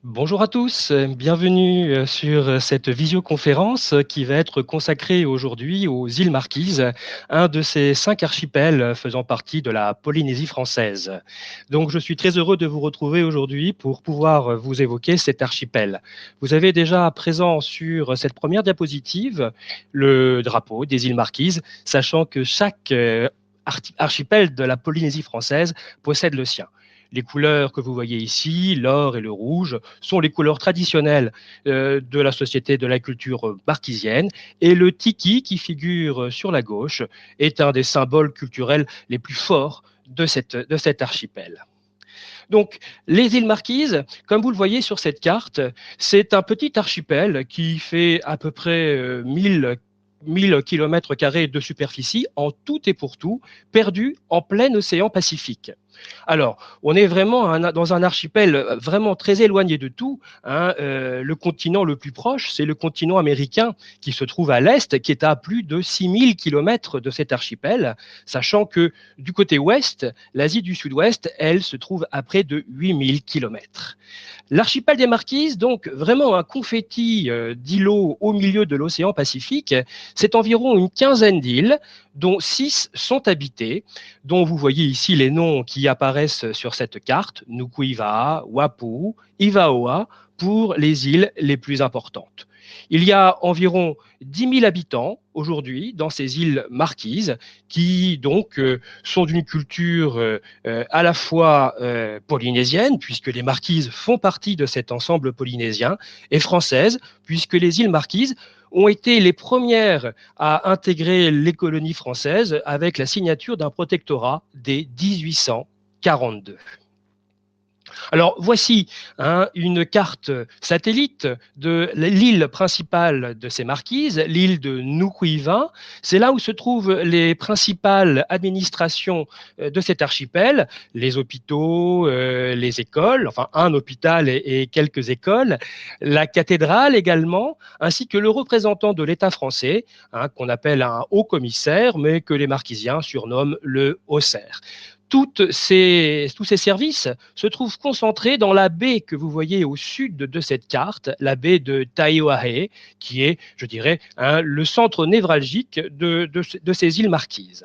Bonjour à tous, bienvenue sur cette visioconférence qui va être consacrée aujourd'hui aux îles Marquises, un de ces 5 archipels faisant partie de la Polynésie française. Donc je suis très heureux de vous retrouver aujourd'hui pour pouvoir vous évoquer cet archipel. Vous avez déjà présent sur cette première diapositive le drapeau des îles Marquises, sachant que chaque archipel de la Polynésie française possède le sien. Les couleurs que vous voyez ici, l'or et le rouge, sont les couleurs traditionnelles de la société de la culture marquisienne. Et le tiki, qui figure sur la gauche, est un des symboles culturels les plus forts de cet archipel. Donc, les îles Marquises, comme vous le voyez sur cette carte, c'est un petit archipel qui fait à peu près 1000 kilomètres carrés de superficie en tout et pour tout, perdu en plein océan Pacifique. Alors, on est vraiment dans un archipel vraiment très éloigné de tout, hein. Le continent le plus proche, c'est le continent américain qui se trouve à l'est, qui est à plus de 6000 kilomètres de cet archipel, sachant que du côté ouest, l'Asie du Sud-Ouest, elle se trouve à près de 8000 kilomètres. L'archipel des Marquises, donc vraiment un confetti d'îlots au milieu de l'océan Pacifique, c'est environ une quinzaine d'îles, dont 6 sont habitées, dont vous voyez ici les noms qui apparaissent sur cette carte, Nukuiva, Wapu, Ivaoa, pour les îles les plus importantes. Il y a environ 10 000 habitants aujourd'hui dans ces îles Marquises qui donc sont d'une culture à la fois polynésienne, puisque les Marquises font partie de cet ensemble polynésien, et française, puisque les îles Marquises ont été les premières à intégrer les colonies françaises avec la signature d'un protectorat dès 1842. Alors voici une carte satellite de l'île principale de ces marquises, l'île de Nukuiva. C'est là où se trouvent les principales administrations de cet archipel, les hôpitaux, les écoles, enfin un hôpital et quelques écoles, la cathédrale également, ainsi que le représentant de l'État français, qu'on appelle un haut commissaire, mais que les marquisiens surnomment le haussaire. Tous ces services se trouvent concentrés dans la baie que vous voyez au sud de cette carte, la baie de Taiohae, qui est, je dirais, le centre névralgique de ces îles marquises.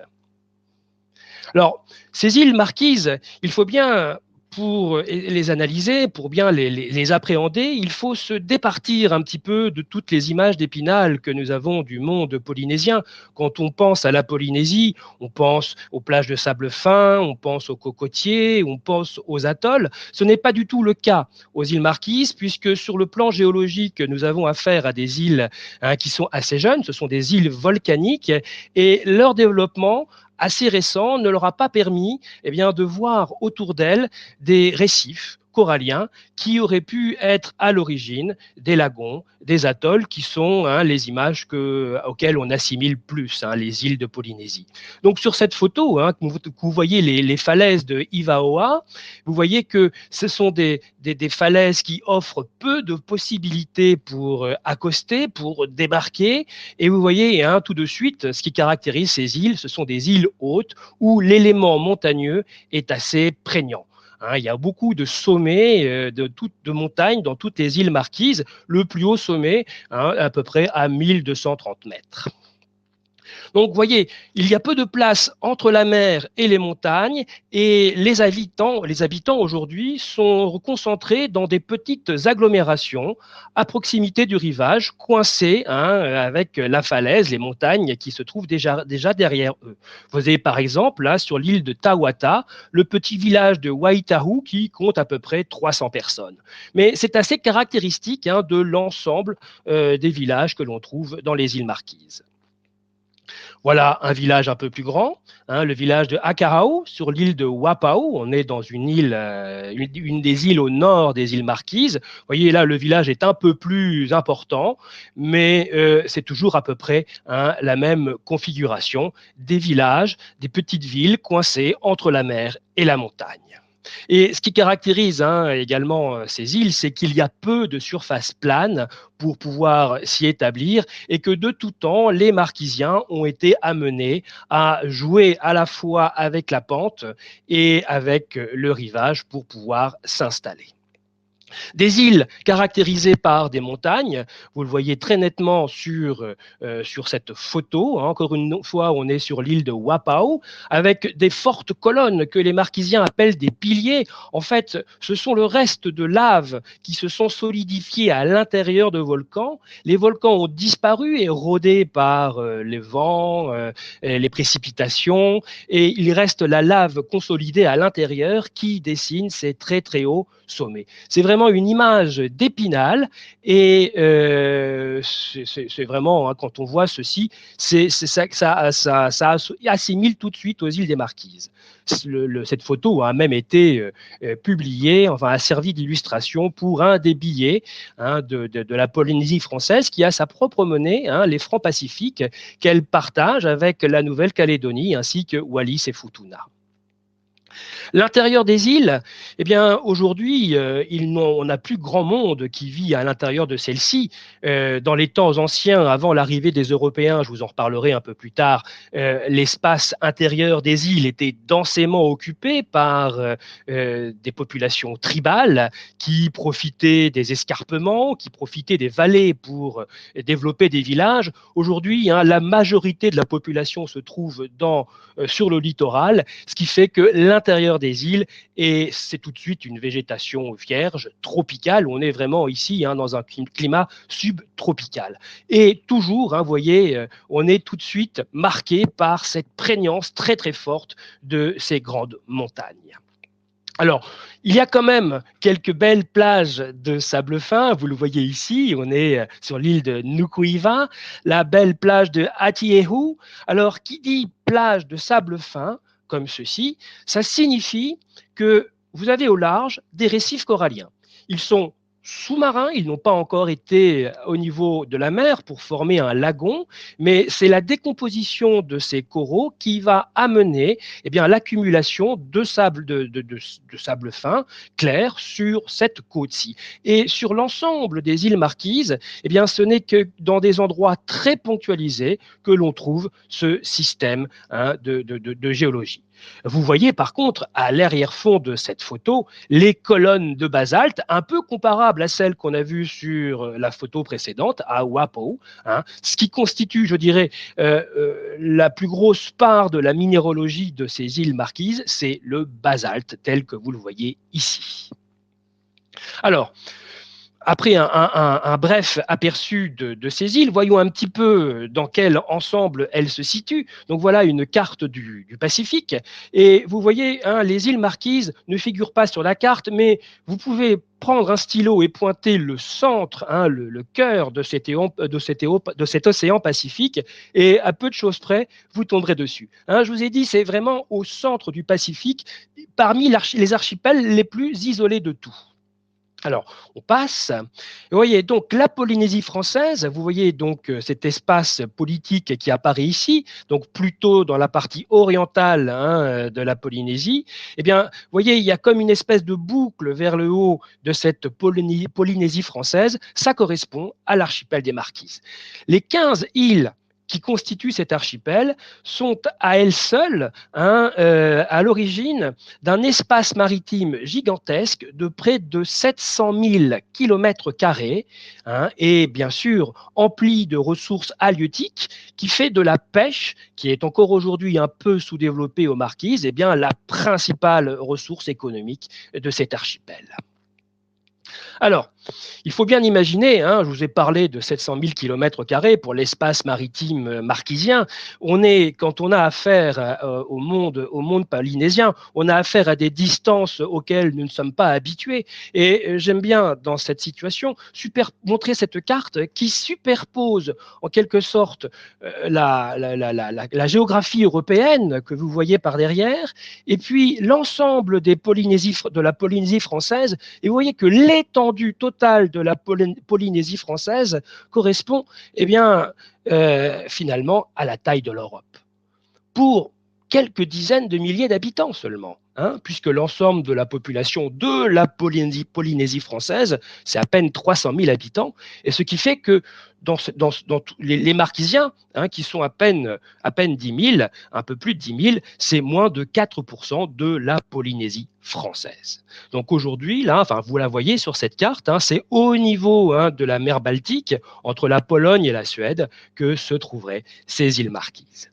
Alors, ces îles marquises, il faut bien, pour les analyser, pour bien les appréhender, il faut se départir un petit peu de toutes les images d'Épinal que nous avons du monde polynésien. Quand on pense à la Polynésie, on pense aux plages de sable fin, on pense aux cocotiers, on pense aux atolls. Ce n'est pas du tout le cas aux îles Marquises, puisque sur le plan géologique, nous avons affaire à des îles qui sont assez jeunes, ce sont des îles volcaniques, et leur développement assez récent ne leur a pas permis de voir autour d'elles des récifs coralliens qui auraient pu être à l'origine des lagons, des atolls, qui sont les images auxquelles on assimile plus les îles de Polynésie. Donc sur cette photo, que vous voyez les falaises de Ivaoa, vous voyez que ce sont des falaises qui offrent peu de possibilités pour accoster, pour débarquer, et vous voyez tout de suite, ce qui caractérise ces îles, ce sont des îles hautes où l'élément montagneux est assez prégnant. Il y a beaucoup de sommets de montagnes dans toutes les îles Marquises. Le plus haut sommet, à peu près à 1230 mètres. Donc, vous voyez, il y a peu de place entre la mer et les montagnes, et les habitants aujourd'hui sont concentrés dans des petites agglomérations à proximité du rivage, coincés avec la falaise, les montagnes qui se trouvent déjà derrière eux. Vous avez par exemple, là, sur l'île de Tawata, le petit village de Waitahu qui compte à peu près 300 personnes. Mais c'est assez caractéristique de l'ensemble des villages que l'on trouve dans les îles Marquises. Voilà un village un peu plus grand, le village de Acarao, sur l'île de Wapao. On est dans une île, une des îles au nord des îles Marquises. Vous voyez là, le village est un peu plus important, mais c'est toujours à peu près la même configuration des villages, des petites villes coincées entre la mer et la montagne. Et ce qui caractérise également ces îles, c'est qu'il y a peu de surface plane pour pouvoir s'y établir, et que de tout temps, les Marquisiens ont été amenés à jouer à la fois avec la pente et avec le rivage pour pouvoir s'installer. Des îles caractérisées par des montagnes, vous le voyez très nettement sur cette photo. Hein. Encore une fois, on est sur l'île de Wapao, avec des fortes colonnes que les Marquisiens appellent des piliers. En fait, ce sont le reste de lave qui se sont solidifiés à l'intérieur de volcans. Les volcans ont disparu, érodés par les vents, les précipitations, et il reste la lave consolidée à l'intérieur qui dessine ces très très hauts sommets. C'est vraiment une image d'Épinal et c'est vraiment, hein, quand on voit ceci, ça assimile tout de suite aux îles des Marquises. Cette photo a même été publiée, enfin a servi d'illustration pour un des billets, hein, de la Polynésie française qui a sa propre monnaie, hein, les francs pacifiques, qu'elle partage avec la Nouvelle-Calédonie ainsi que Wallis et Futuna. L'intérieur des îles, eh bien, aujourd'hui, on n'a plus grand monde qui vit à l'intérieur de celles-ci. Dans les temps anciens, avant l'arrivée des Européens, je vous en reparlerai un peu plus tard, l'espace intérieur des îles était densément occupé par des populations tribales qui profitaient des escarpements, qui profitaient des vallées pour développer des villages. Aujourd'hui, hein, la majorité de la population se trouve sur le littoral, ce qui fait que l'intérieur des îles, et c'est tout de suite une végétation vierge, tropicale. On est vraiment ici, hein, dans un climat subtropical. Et toujours, hein, vous voyez, on est tout de suite marqué par cette prégnance très très forte de ces grandes montagnes. Alors, il y a quand même quelques belles plages de sable fin. Vous le voyez ici, on est sur l'île de Nukuiva, la belle plage de Atiehu. Alors, qui dit plage de sable fin, comme ceci, ça signifie que vous avez au large des récifs coralliens. Ils sont sous-marins, ils n'ont pas encore été au niveau de la mer pour former un lagon, mais c'est la décomposition de ces coraux qui va amener eh bien, l'accumulation de sable, de sable fin clair sur cette côte-ci. Et sur l'ensemble des îles Marquises, eh bien, ce n'est que dans des endroits très ponctualisés que l'on trouve ce système, hein, de géologie. Vous voyez par contre à l'arrière-fond de cette photo les colonnes de basalte, un peu comparables à celles qu'on a vues sur la photo précédente, à Wapo, hein, ce qui constitue, je dirais, la plus grosse part de la minéralogie de ces îles Marquises, c'est le basalte, tel que vous le voyez ici. Alors, après un bref aperçu de ces îles, voyons un petit peu dans quel ensemble elles se situent. Donc voilà une carte du Pacifique. Et vous voyez, hein, les îles Marquises ne figurent pas sur la carte, mais vous pouvez prendre un stylo et pointer le centre, hein, le cœur de cet océan Pacifique, et à peu de choses près, vous tomberez dessus. Hein, je vous ai dit, c'est vraiment au centre du Pacifique, parmi les archipels les plus isolés de tout. Alors, on passe. Vous voyez donc la Polynésie française, vous voyez donc cet espace politique qui apparaît ici, donc plutôt dans la partie orientale, hein, de la Polynésie. Eh bien, vous voyez, il y a comme une espèce de boucle vers le haut de cette Polynésie française. Ça correspond à l'archipel des Marquises. Les 15 îles qui constituent cet archipel sont à elles seules, hein, à l'origine d'un espace maritime gigantesque de près de 700 000 km², hein, et bien sûr empli de ressources halieutiques, qui fait de la pêche, qui est encore aujourd'hui un peu sous-développée aux Marquises, eh bien, la principale ressource économique de cet archipel. Alors, il faut bien imaginer, hein, je vous ai parlé de 700 000 km² pour l'espace maritime marquisien. Quand on a affaire au monde polynésien, on a affaire à des distances auxquelles nous ne sommes pas habitués. Et j'aime bien, dans cette situation, montrer cette carte qui superpose en quelque sorte la géographie européenne que vous voyez par derrière, et puis l'ensemble de la Polynésie française. Et vous voyez que l'étendue totale de la Polynésie française correspond, eh bien, finalement à la taille de l'Europe. Pour quelques dizaines de milliers d'habitants seulement, hein, puisque l'ensemble de la population de la Polynésie française, c'est à peine 300 000 habitants, et ce qui fait que dans les Marquisiens, hein, qui sont à peine 10 000, un peu plus de 10 000, c'est moins de 4% de la Polynésie française. Donc aujourd'hui, là, enfin, vous la voyez sur cette carte, hein, c'est au niveau, hein, de la mer Baltique, entre la Pologne et la Suède, que se trouveraient ces îles Marquises.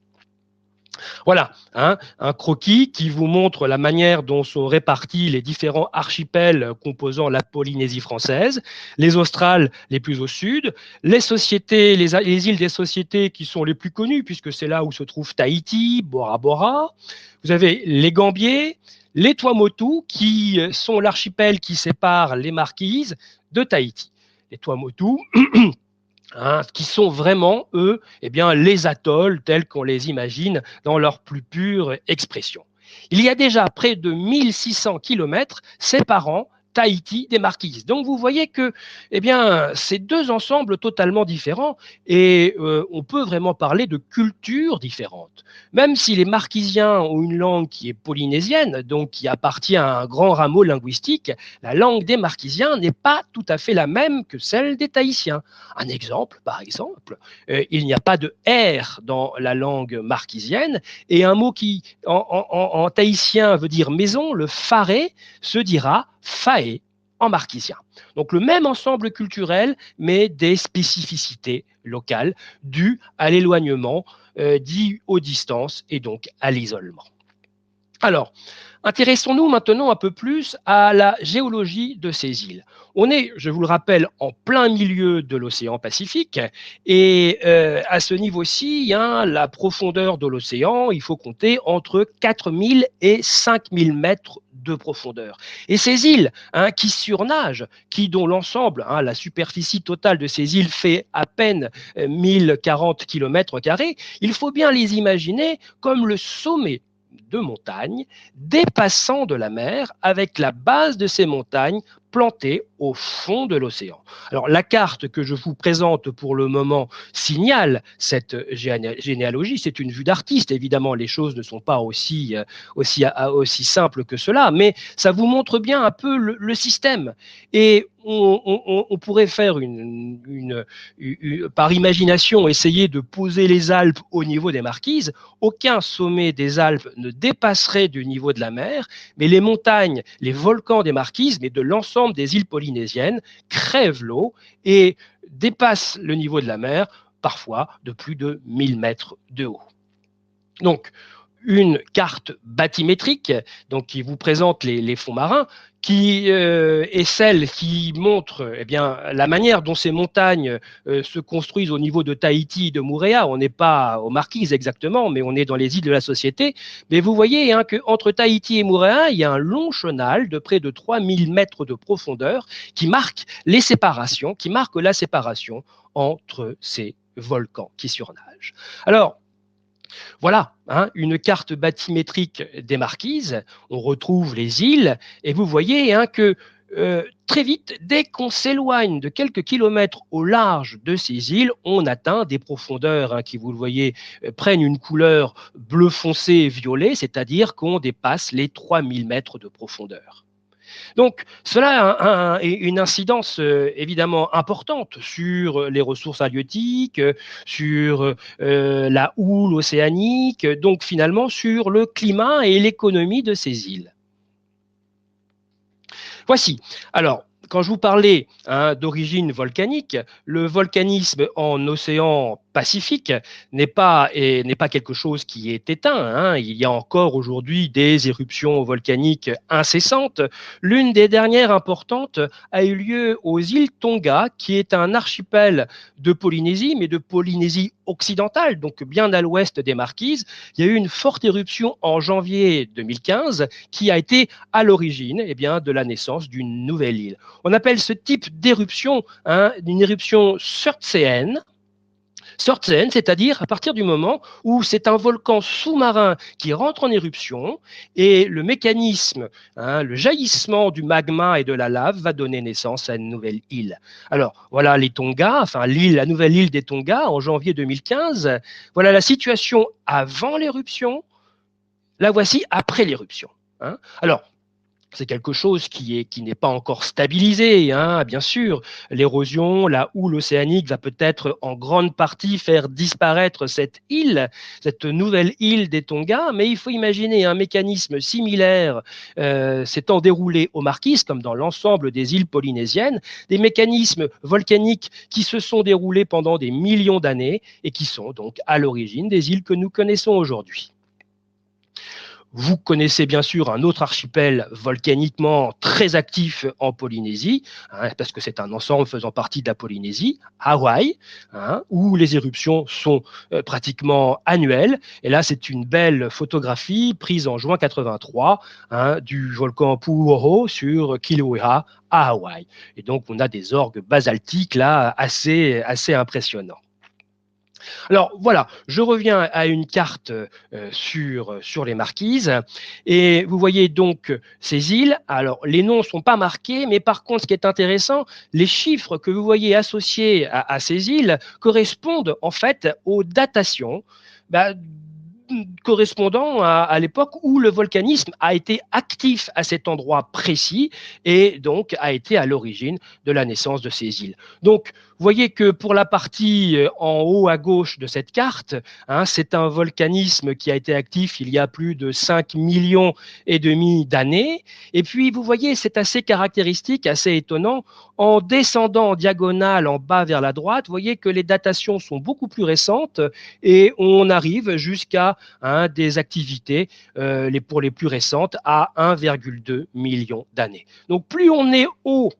Voilà, hein, un croquis qui vous montre la manière dont sont répartis les différents archipels composant la Polynésie française, les Australes les plus au sud, les sociétés, les îles des sociétés qui sont les plus connues, puisque c'est là où se trouve Tahiti, Bora Bora. Vous avez les Gambiers, les Tuamotu, qui sont l'archipel qui sépare les Marquises de Tahiti. Les Tuamotu, hein, qui sont vraiment, eux, eh bien, les atolls tels qu'on les imagine dans leur plus pure expression. Il y a déjà près de 1600 kilomètres séparant Tahiti des Marquises. Donc vous voyez que, eh bien, c'est deux ensembles totalement différents et on peut vraiment parler de cultures différentes. Même si les Marquisiens ont une langue qui est polynésienne, donc qui appartient à un grand rameau linguistique, la langue des Marquisiens n'est pas tout à fait la même que celle des Tahitiens. Un exemple, par exemple, il n'y a pas de R dans la langue marquisienne et un mot qui en tahitien veut dire maison, le faré, se dira faé en marquisien. Donc le même ensemble culturel, mais des spécificités locales dues à l'éloignement, dû aux distances et donc à l'isolement. Alors, intéressons-nous maintenant un peu plus à la géologie de ces îles. On est, je vous le rappelle, en plein milieu de l'océan Pacifique et à ce niveau-ci, hein, la profondeur de l'océan, il faut compter entre 4000 et 5000 mètres de profondeur. Et ces îles, hein, qui surnagent, dont l'ensemble, hein, la superficie totale de ces îles fait à peine 1040 km², il faut bien les imaginer comme le sommet de montagnes dépassant de la mer avec la base de ces montagnes plantée au fond de l'océan. Alors la carte que je vous présente pour le moment signale cette généalogie, c'est une vue d'artiste, évidemment les choses ne sont pas aussi simples que cela, mais ça vous montre bien un peu le système. Et on pourrait faire par imagination, essayer de poser les Alpes au niveau des Marquises. Aucun sommet des Alpes ne dépasserait du niveau de la mer, mais les montagnes, les volcans des Marquises, mais de l'ensemble des îles polynésiennes, crèvent l'eau et dépassent le niveau de la mer, parfois de plus de 1000 mètres de haut. Donc, une carte bathymétrique donc, qui vous présente les fonds marins, qui est celle qui montre eh bien, la manière dont ces montagnes se construisent au niveau de Tahiti et de Moorea. On n'est pas aux Marquises exactement, mais on est dans les îles de la Société. Mais vous voyez, hein, qu'entre Tahiti et Moorea, il y a un long chenal de près de 3000 mètres de profondeur qui marque la séparation entre ces volcans qui surnagent. Alors, voilà, hein, une carte bathymétrique des Marquises. On retrouve les îles et vous voyez, hein, que très vite, dès qu'on s'éloigne de quelques kilomètres au large de ces îles, on atteint des profondeurs, hein, qui, vous le voyez, prennent une couleur bleu foncé violet, c'est-à-dire qu'on dépasse les 3000 mètres de profondeur. Donc, cela a une incidence évidemment importante sur les ressources halieutiques, sur la houle océanique, donc finalement sur le climat et l'économie de ces îles. Voici. Alors, quand je vous parlais, hein, d'origine volcanique, le volcanisme en océan Pacifique n'est pas quelque chose qui est éteint, hein. Il y a encore aujourd'hui des éruptions volcaniques incessantes. L'une des dernières importantes a eu lieu aux îles Tonga, qui est un archipel de Polynésie, mais de Polynésie occidentale, donc bien à l'ouest des Marquises. Il y a eu une forte éruption en janvier 2015 qui a été à l'origine, eh bien, de la naissance d'une nouvelle île. On appelle ce type d'éruption, hein, une éruption surtséenne. Surtséenne, c'est-à-dire à partir du moment où c'est un volcan sous-marin qui rentre en éruption et le mécanisme, hein, le jaillissement du magma et de la lave va donner naissance à une nouvelle île. Alors voilà les Tonga, enfin la nouvelle île des Tonga en janvier 2015. Voilà la situation avant l'éruption, La voici après l'éruption. Hein. Alors, c'est quelque chose qui n'est pas encore stabilisé, hein, bien sûr. L'érosion, la houle océanique va peut-être en grande partie faire disparaître cette nouvelle île des Tonga, mais il faut imaginer un mécanisme similaire s'étant déroulé aux Marquises, comme dans l'ensemble des îles polynésiennes, des mécanismes volcaniques qui se sont déroulés pendant des millions d'années et qui sont donc à l'origine des îles que nous connaissons aujourd'hui. Vous connaissez bien sûr un autre archipel volcaniquement très actif en Polynésie, hein, parce que c'est un ensemble faisant partie de la Polynésie, Hawaï, hein, où les éruptions sont pratiquement annuelles. Et là, c'est une belle photographie prise en juin 83 hein, du volcan Pu'uhoro sur Kilauea à Hawaï. Et donc, on a des orgues basaltiques là assez impressionnants. Alors voilà, je reviens à une carte sur les marquises et vous voyez donc ces îles. Alors les noms ne sont pas marqués, mais par contre ce qui est intéressant, les chiffres que vous voyez associés à ces îles correspondent en fait aux datations bah, correspondant à l'époque où le volcanisme a été actif à cet endroit précis et donc a été à l'origine de la naissance de ces îles. Donc, vous voyez que pour la partie en haut à gauche de cette carte, hein, c'est un volcanisme qui a été actif il y a plus de 5 millions et demi d'années. Et puis, vous voyez, c'est assez caractéristique, assez étonnant. En descendant en diagonale en bas vers la droite, vous voyez que les datations sont beaucoup plus récentes et on arrive jusqu'à des activités pour les plus récentes à 1,2 million d'années. Donc plus on est au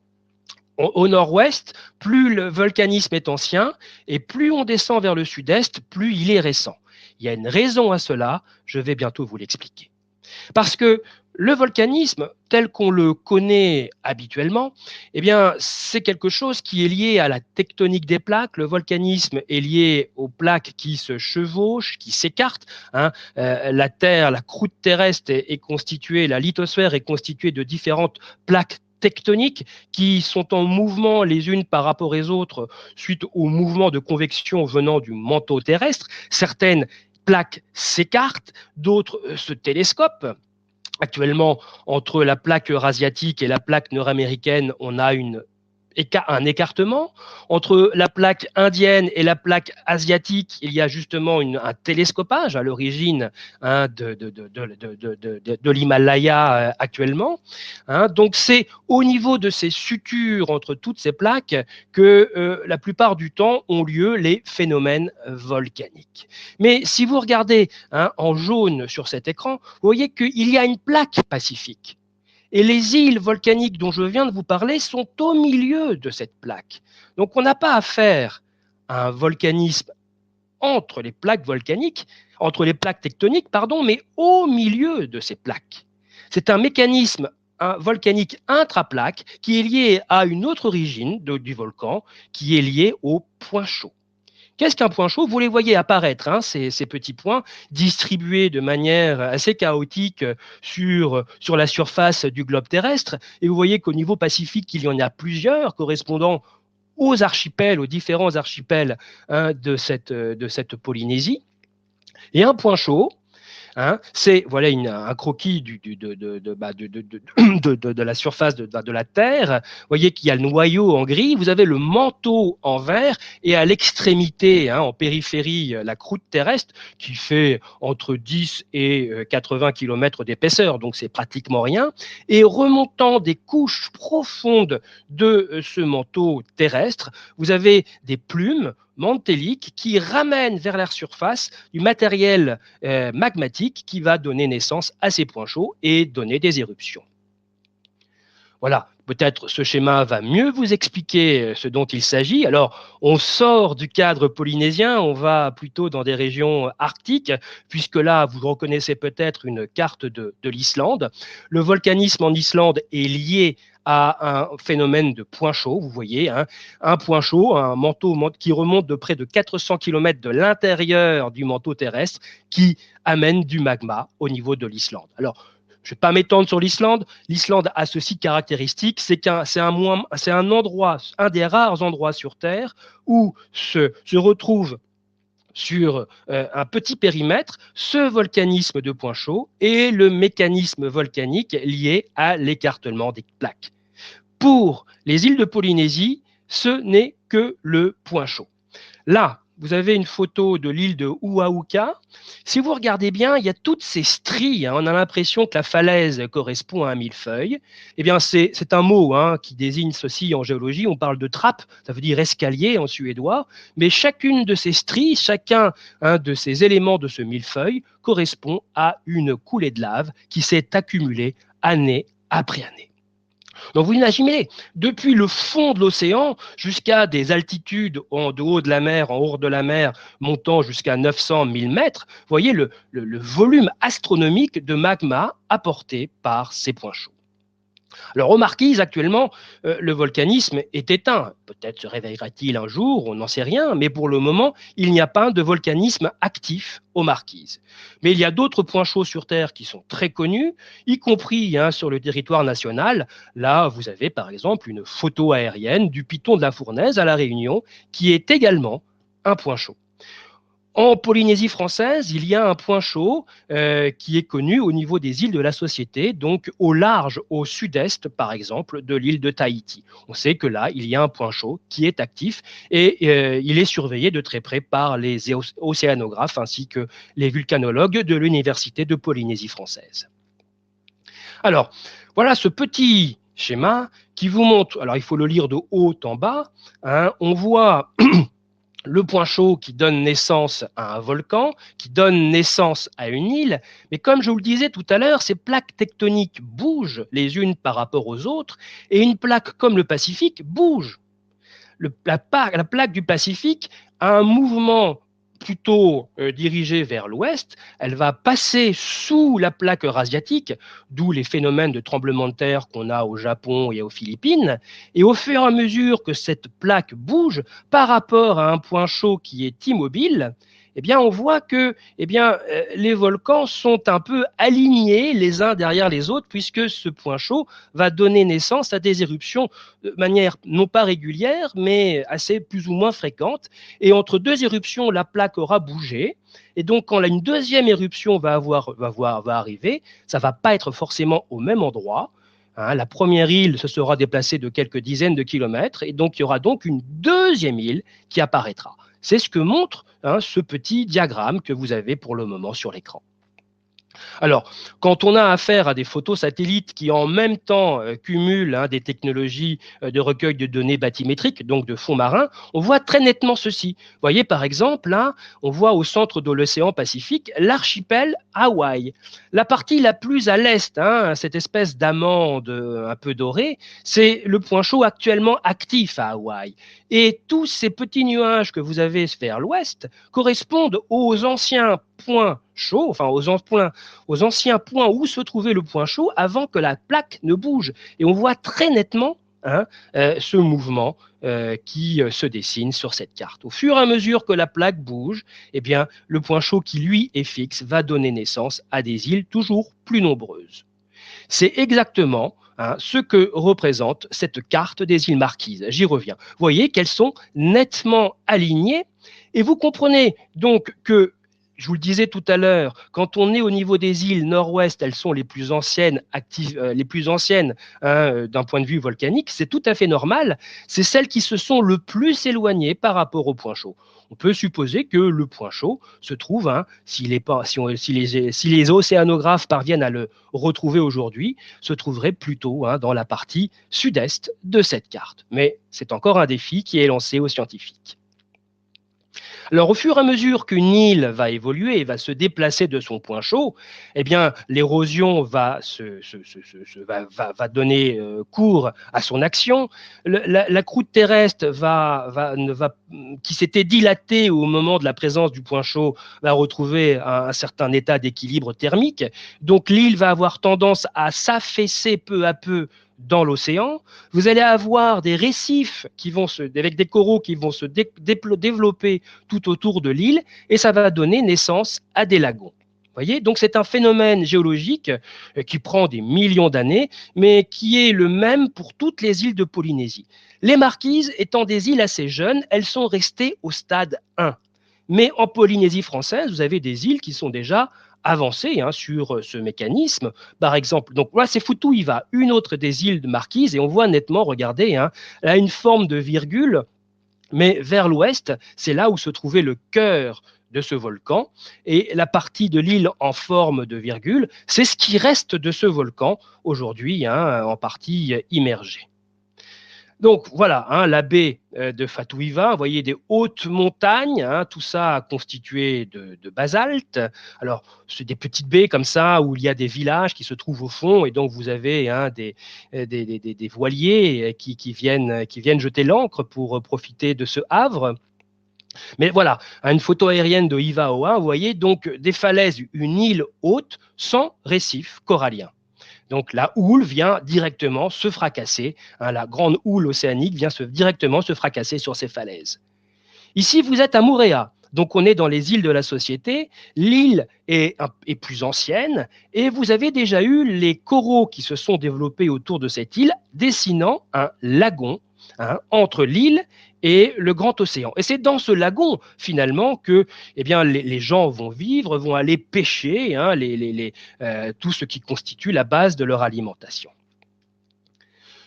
nord-ouest, plus le volcanisme est ancien et plus on descend vers le sud-est, plus il est récent. Il y a une raison à cela, je vais bientôt vous l'expliquer. Parce que le volcanisme, tel qu'on le connaît habituellement, eh bien, c'est quelque chose qui est lié à la tectonique des plaques. Le volcanisme est lié aux plaques qui se chevauchent, qui s'écartent. Hein. La Terre, la croûte terrestre est constituée, la lithosphère est constituée de différentes plaques tectoniques qui sont en mouvement les unes par rapport aux autres suite au mouvement de convection venant du manteau terrestre. Certaines plaques s'écartent, d'autres se télescopent. Actuellement, entre la plaque eurasiatique et la plaque nord-américaine, on a un écartement. Entre la plaque indienne et la plaque asiatique, il y a justement un télescopage à l'origine hein, de l'Himalaya actuellement. Hein. Donc c'est au niveau de ces sutures entre toutes ces plaques que la plupart du temps ont lieu les phénomènes volcaniques. Mais si vous regardez hein, en jaune sur cet écran, vous voyez qu'il y a une plaque pacifique. Et les îles volcaniques dont je viens de vous parler sont au milieu de cette plaque. Donc on n'a pas affaire à un volcanisme entre les plaques volcaniques, entre les plaques tectoniques, pardon, mais au milieu de ces plaques. C'est un mécanisme volcanique intraplaque qui est lié à une autre origine du volcan, qui est liée au point chaud. Qu'est-ce qu'un point chaud? Vous les voyez apparaître, hein, ces petits points distribués de manière assez chaotique sur la surface du globe terrestre. Et vous voyez qu'au niveau pacifique, il y en a plusieurs correspondant aux archipels, aux différents archipels hein, de cette Polynésie. Et un point chaud, hein, c'est voilà un croquis de la surface de la Terre. Vous voyez qu'il y a le noyau en gris, vous avez le manteau en vert et à l'extrémité, hein, en périphérie, la croûte terrestre qui fait entre 10 et 80 km d'épaisseur, donc c'est pratiquement rien. Et remontant des couches profondes de ce manteau terrestre, vous avez des plumes mantéliques qui ramènent vers la surface du matériel magmatique qui va donner naissance à ces points chauds et donner des éruptions. Voilà, peut-être ce schéma va mieux vous expliquer ce dont il s'agit. Alors, on sort du cadre polynésien, on va plutôt dans des régions arctiques, puisque là, vous reconnaissez peut-être une carte de l'Islande. Le volcanisme en Islande est lié à un phénomène de point chaud, vous voyez, hein, un point chaud, un manteau qui remonte de près de 400 km de l'intérieur du manteau terrestre, qui amène du magma au niveau de l'Islande. Alors, je ne vais pas m'étendre sur l'Islande. L'Islande a ceci de caractéristique, c'est un endroit, un des rares endroits sur Terre où se retrouvent sur un petit périmètre ce volcanisme de points chauds et le mécanisme volcanique lié à l'écartèlement des plaques. Pour les îles de Polynésie, ce n'est que le point chaud. Là, vous avez une photo de l'île de Uahuka. Si vous regardez bien, il y a toutes ces stries. On a l'impression que la falaise correspond à un millefeuille. Eh bien, c'est un mot qui désigne ceci en géologie. On parle de trappe, ça veut dire escalier en suédois. Mais chacune de ces stries, chacun de ces éléments de ce millefeuille correspond à une coulée de lave qui s'est accumulée année après année. Donc vous imaginez, depuis le fond de l'océan jusqu'à des altitudes en de haut de la mer, en haut de la mer, montant jusqu'à 900 000 mètres, vous voyez le volume astronomique de magma apporté par ces points chauds. Alors aux Marquises, actuellement, le volcanisme est éteint. Peut-être se réveillera-t-il un jour, on n'en sait rien, mais pour le moment, il n'y a pas de volcanisme actif aux Marquises. Mais il y a d'autres points chauds sur Terre qui sont très connus, y compris sur le territoire national. Là, vous avez par exemple une photo aérienne du piton de la Fournaise à La Réunion, qui est également un point chaud. En Polynésie française, il y a un point chaud qui est connu au niveau des îles de la Société, donc au large, au sud-est, par exemple, de l'île de Tahiti. On sait que là, il y a un point chaud qui est actif et il est surveillé de très près par les océanographes ainsi que les vulcanologues de l'Université de Polynésie française. Alors, voilà ce petit schéma qui vous montre, alors il faut le lire de haut en bas, on voit le point chaud qui donne naissance à un volcan, qui donne naissance à une île. Mais comme je vous le disais tout à l'heure, ces plaques tectoniques bougent les unes par rapport aux autres, et une plaque comme le Pacifique bouge. La plaque du Pacifique a un mouvement plutôt dirigé vers l'ouest, elle va passer sous la plaque eurasiatique, d'où les phénomènes de tremblement de terre qu'on a au Japon et aux Philippines. Et au fur et à mesure que cette plaque bouge par rapport à un point chaud qui est immobile, eh bien, on voit que les volcans sont un peu alignés les uns derrière les autres, puisque ce point chaud va donner naissance à des éruptions de manière non pas régulière, mais assez plus ou moins fréquente. Et entre deux éruptions, la plaque aura bougé. Et donc, quand une deuxième éruption va arriver, ça ne va pas être forcément au même endroit. La première île se sera déplacée de quelques dizaines de kilomètres, et donc il y aura donc une deuxième île qui apparaîtra. C'est ce que montre ce petit diagramme que vous avez pour le moment sur l'écran. Alors, quand on a affaire à des photos satellites qui en même temps cumulent des technologies de recueil de données bathymétriques, donc de fond marin, on voit très nettement ceci. Vous voyez par exemple, là, on voit au centre de l'océan Pacifique l'archipel Hawaï. La partie la plus à l'est, cette espèce d'amande un peu dorée, c'est le point chaud actuellement actif à Hawaï. Et tous ces petits nuages que vous avez vers l'ouest correspondent aux anciens points chauds, enfin aux anciens points où se trouvait le point chaud avant que la plaque ne bouge. Et on voit très nettement ce mouvement qui se dessine sur cette carte. Au fur et à mesure que la plaque bouge, eh bien, le point chaud qui, lui, est fixe, va donner naissance à des îles toujours plus nombreuses. C'est exactement ce que représente cette carte des îles Marquises. J'y reviens. Vous voyez qu'elles sont nettement alignées et vous comprenez donc que je vous le disais tout à l'heure, quand on est au niveau des îles nord-ouest, elles sont les plus anciennes, d'un point de vue volcanique. C'est tout à fait normal. C'est celles qui se sont le plus éloignées par rapport au point chaud. On peut supposer que le point chaud se trouve, si les océanographes parviennent à le retrouver aujourd'hui, se trouverait plutôt dans la partie sud-est de cette carte. Mais c'est encore un défi qui est lancé aux scientifiques. Alors, au fur et à mesure qu'une île va évoluer et va se déplacer de son point chaud, eh bien, l'érosion va donner cours à son action. La croûte terrestre qui s'était dilatée au moment de la présence du point chaud va retrouver un certain état d'équilibre thermique. Donc, l'île va avoir tendance à s'affaisser peu à peu dans l'océan. Vous allez avoir des récifs avec des coraux qui vont se développer tout autour de l'île et ça va donner naissance à des lagons. Voyez, donc c'est un phénomène géologique qui prend des millions d'années, mais qui est le même pour toutes les îles de Polynésie. Les Marquises étant des îles assez jeunes, elles sont restées au stade 1. Mais en Polynésie française, vous avez des îles qui sont déjà avancées sur ce mécanisme. Par exemple, donc là, c'est Futuiva, une autre des îles de Marquise, et on voit nettement, regardez, elle a une forme de virgule, mais vers l'ouest, c'est là où se trouvait le cœur de ce volcan. Et la partie de l'île en forme de virgule, c'est ce qui reste de ce volcan aujourd'hui, en partie immergé. Donc voilà, la baie de Fatouiva, vous voyez des hautes montagnes, tout ça constitué de basalte. Alors, c'est des petites baies comme ça où il y a des villages qui se trouvent au fond et donc vous avez des voiliers qui viennent jeter l'ancre pour profiter de ce havre. Mais voilà, une photo aérienne de Ivaoa, vous voyez donc des falaises, une île haute sans récif corallien. Donc la houle vient directement se fracasser, la grande houle océanique vient directement se fracasser sur ces falaises. Ici, vous êtes à Moorea, donc on est dans les îles de la Société, l'île est plus ancienne, et vous avez déjà eu les coraux qui se sont développés autour de cette île, dessinant un lagon entre l'île et le grand océan. Et c'est dans ce lagon, finalement, que les gens vont vivre, vont aller pêcher tout ce qui constitue la base de leur alimentation.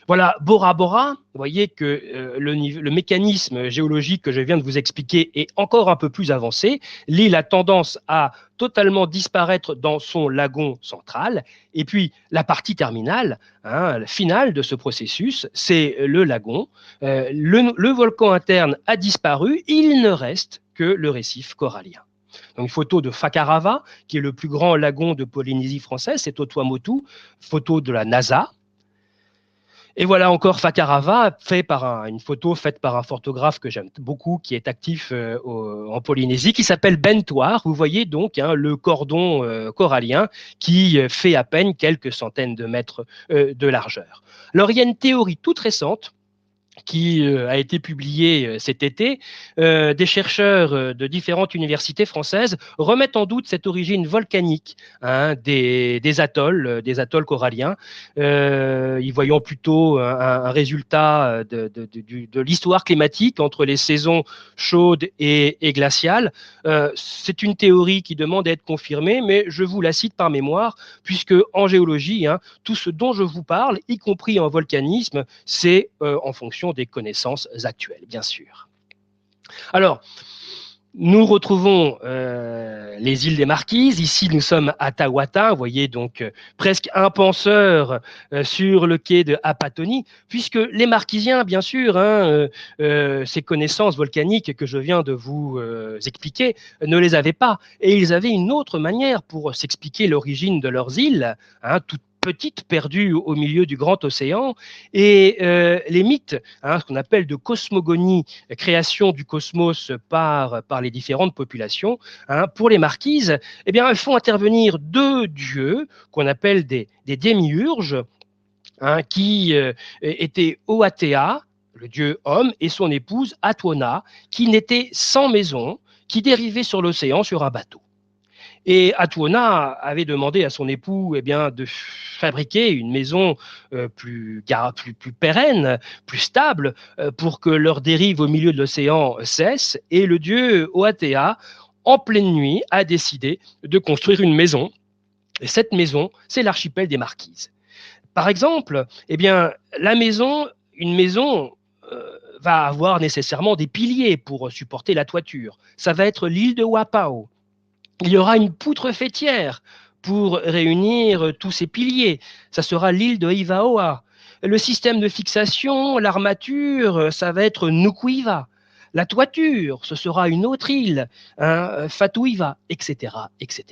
Voilà, Bora Bora, vous voyez que le mécanisme géologique que je viens de vous expliquer est encore un peu plus avancé. L'île a tendance à totalement disparaître dans son lagon central. Et puis, la partie terminale, la finale de ce processus, c'est le lagon. Le volcan interne a disparu, il ne reste que le récif corallien. Donc, une photo de Fakarava, qui est le plus grand lagon de Polynésie française, c'est au Tuamotu, photo de la NASA. Et voilà encore Fakarava, une photo faite par un photographe que j'aime beaucoup, qui est actif en Polynésie, qui s'appelle Bentoir. Vous voyez donc le cordon corallien qui fait à peine quelques centaines de mètres de largeur. Alors il y a une théorie toute récente qui a été publié cet été, des chercheurs de différentes universités françaises remettent en doute cette origine volcanique des atolls coralliens, y voyant plutôt un résultat de l'histoire climatique entre les saisons chaudes et glaciales. C'est une théorie qui demande à être confirmée, mais je vous la cite par mémoire, puisque en géologie, tout ce dont je vous parle, y compris en volcanisme, c'est en fonction des connaissances actuelles, bien sûr. Alors, nous retrouvons les îles des Marquises. Ici, nous sommes à Tawata. Vous voyez donc presque un penseur sur le quai de Apatoni, puisque les Marquisiens, bien sûr, ces connaissances volcaniques que je viens de vous expliquer, ne les avaient pas. Et ils avaient une autre manière pour s'expliquer l'origine de leurs îles, toutes petites, perdues au milieu du grand océan. Et les mythes, ce qu'on appelle de cosmogonie, création du cosmos par les différentes populations, pour les marquises, elles font intervenir deux dieux qu'on appelle des démiurges, qui étaient Oatea, le dieu homme, et son épouse Atuona, qui n'était sans maison, qui dérivaient sur l'océan sur un bateau. Et Atuona avait demandé à son époux de fabriquer une maison plus pérenne, plus stable, pour que leur dérive au milieu de l'océan cesse. Et le dieu Oatea, en pleine nuit, a décidé de construire une maison. Et cette maison, c'est l'archipel des Marquises. Par exemple, une maison va avoir nécessairement des piliers pour supporter la toiture. Ça va être l'île de Wapao. Il y aura une poutre faîtière pour réunir tous ces piliers. Ça sera l'île de Ivaoa. Le système de fixation, l'armature, ça va être Nukuiva. La toiture, ce sera une autre île, Fatuiva, etc., etc.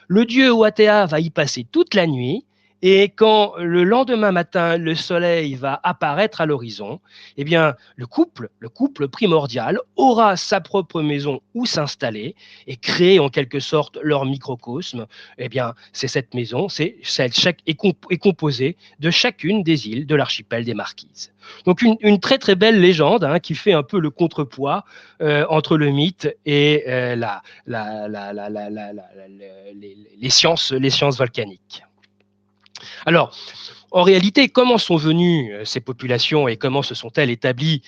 Le dieu Watea va y passer toute la nuit. Et quand le lendemain matin, le soleil va apparaître à l'horizon, le couple primordial aura sa propre maison où s'installer et créer en quelque sorte leur microcosme. C'est cette maison, est composée de chacune des îles de l'archipel des Marquises. Donc une très très belle légende qui fait un peu le contrepoids entre le mythe et les sciences volcaniques. Alors, en réalité, comment sont venues ces populations et comment se sont-elles établies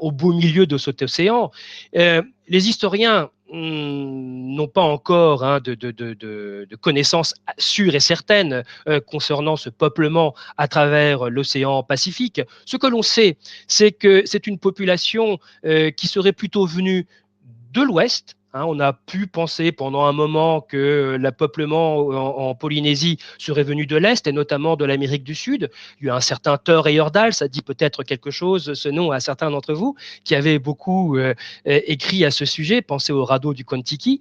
au beau milieu de cet océan? Les historiens n'ont pas encore de connaissances sûres et certaines concernant ce peuplement à travers l'océan Pacifique. Ce que l'on sait, c'est que c'est une population qui serait plutôt venue de l'Ouest. Hein, on a pu penser pendant un moment que le peuplement en Polynésie serait venu de l'Est et notamment de l'Amérique du Sud. Il y a un certain Thor Heyerdahl, ça dit peut-être quelque chose, ce nom, à certains d'entre vous, qui avaient beaucoup écrit à ce sujet, pensez au radeau du Kon-Tiki.